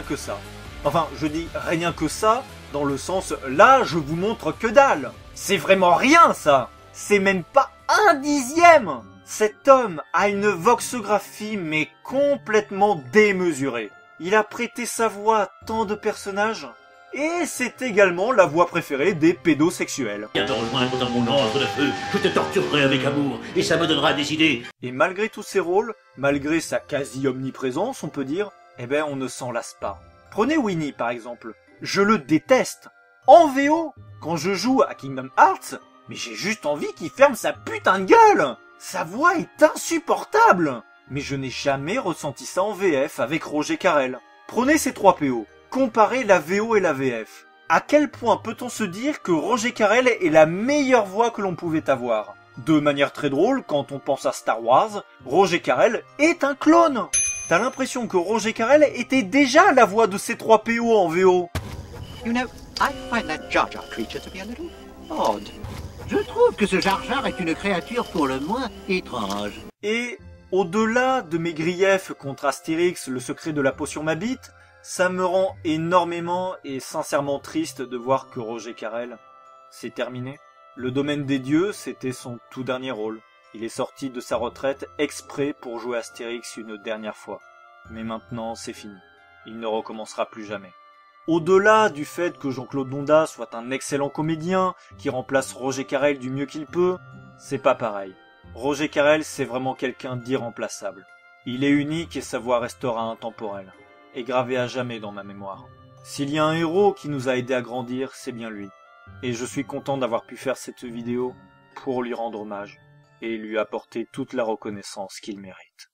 que ça. Enfin, je dis rien que ça, dans le sens, là, je vous montre que dalle. C'est vraiment rien, ça. C'est même pas 1/10. Cet homme a une voxographie, mais complètement démesurée. Il a prêté sa voix à tant de personnages, et c'est également la voix préférée des pédosexuels. Viens te rejoindre dans mon antre de feu, je te torturerai avec amour, et ça me donnera des idées. Et malgré tous ses rôles, malgré sa quasi-omniprésence, on peut dire, eh ben on ne s'en lasse pas. Prenez Winnie par exemple, je le déteste. En VO, quand je joue à Kingdom Hearts, mais j'ai juste envie qu'il ferme sa putain de gueule. Sa voix est insupportable. Mais je n'ai jamais ressenti ça en VF avec Roger Carrel. Prenez ces 3 PO, comparez la VO et la VF. À quel point peut-on se dire que Roger Carrel est la meilleure voix que l'on pouvait avoir? De manière très drôle, quand on pense à Star Wars, Roger Carrel est un clone. T'as l'impression que Roger Carrel était déjà la voix de ces 3 PO en VO. You know, I find that Jar Jar creature to be a little odd. Je trouve que ce Jar Jar est une créature pour le moins étrange. Et au-delà de mes griefs contre Astérix, le secret de la potion m'habite, ça me rend énormément et sincèrement triste de voir que Roger Carrel, c'est terminé. Le domaine des dieux, c'était son tout dernier rôle. Il est sorti de sa retraite exprès pour jouer Astérix une dernière fois. Mais maintenant, c'est fini. Il ne recommencera plus jamais. Au-delà du fait que Jean-Claude Donda soit un excellent comédien qui remplace Roger Carrel du mieux qu'il peut, c'est pas pareil. Roger Carrel, c'est vraiment quelqu'un d'irremplaçable. Il est unique et sa voix restera intemporelle, et gravée à jamais dans ma mémoire. S'il y a un héros qui nous a aidés à grandir, c'est bien lui. Et je suis content d'avoir pu faire cette vidéo pour lui rendre hommage et lui apporter toute la reconnaissance qu'il mérite.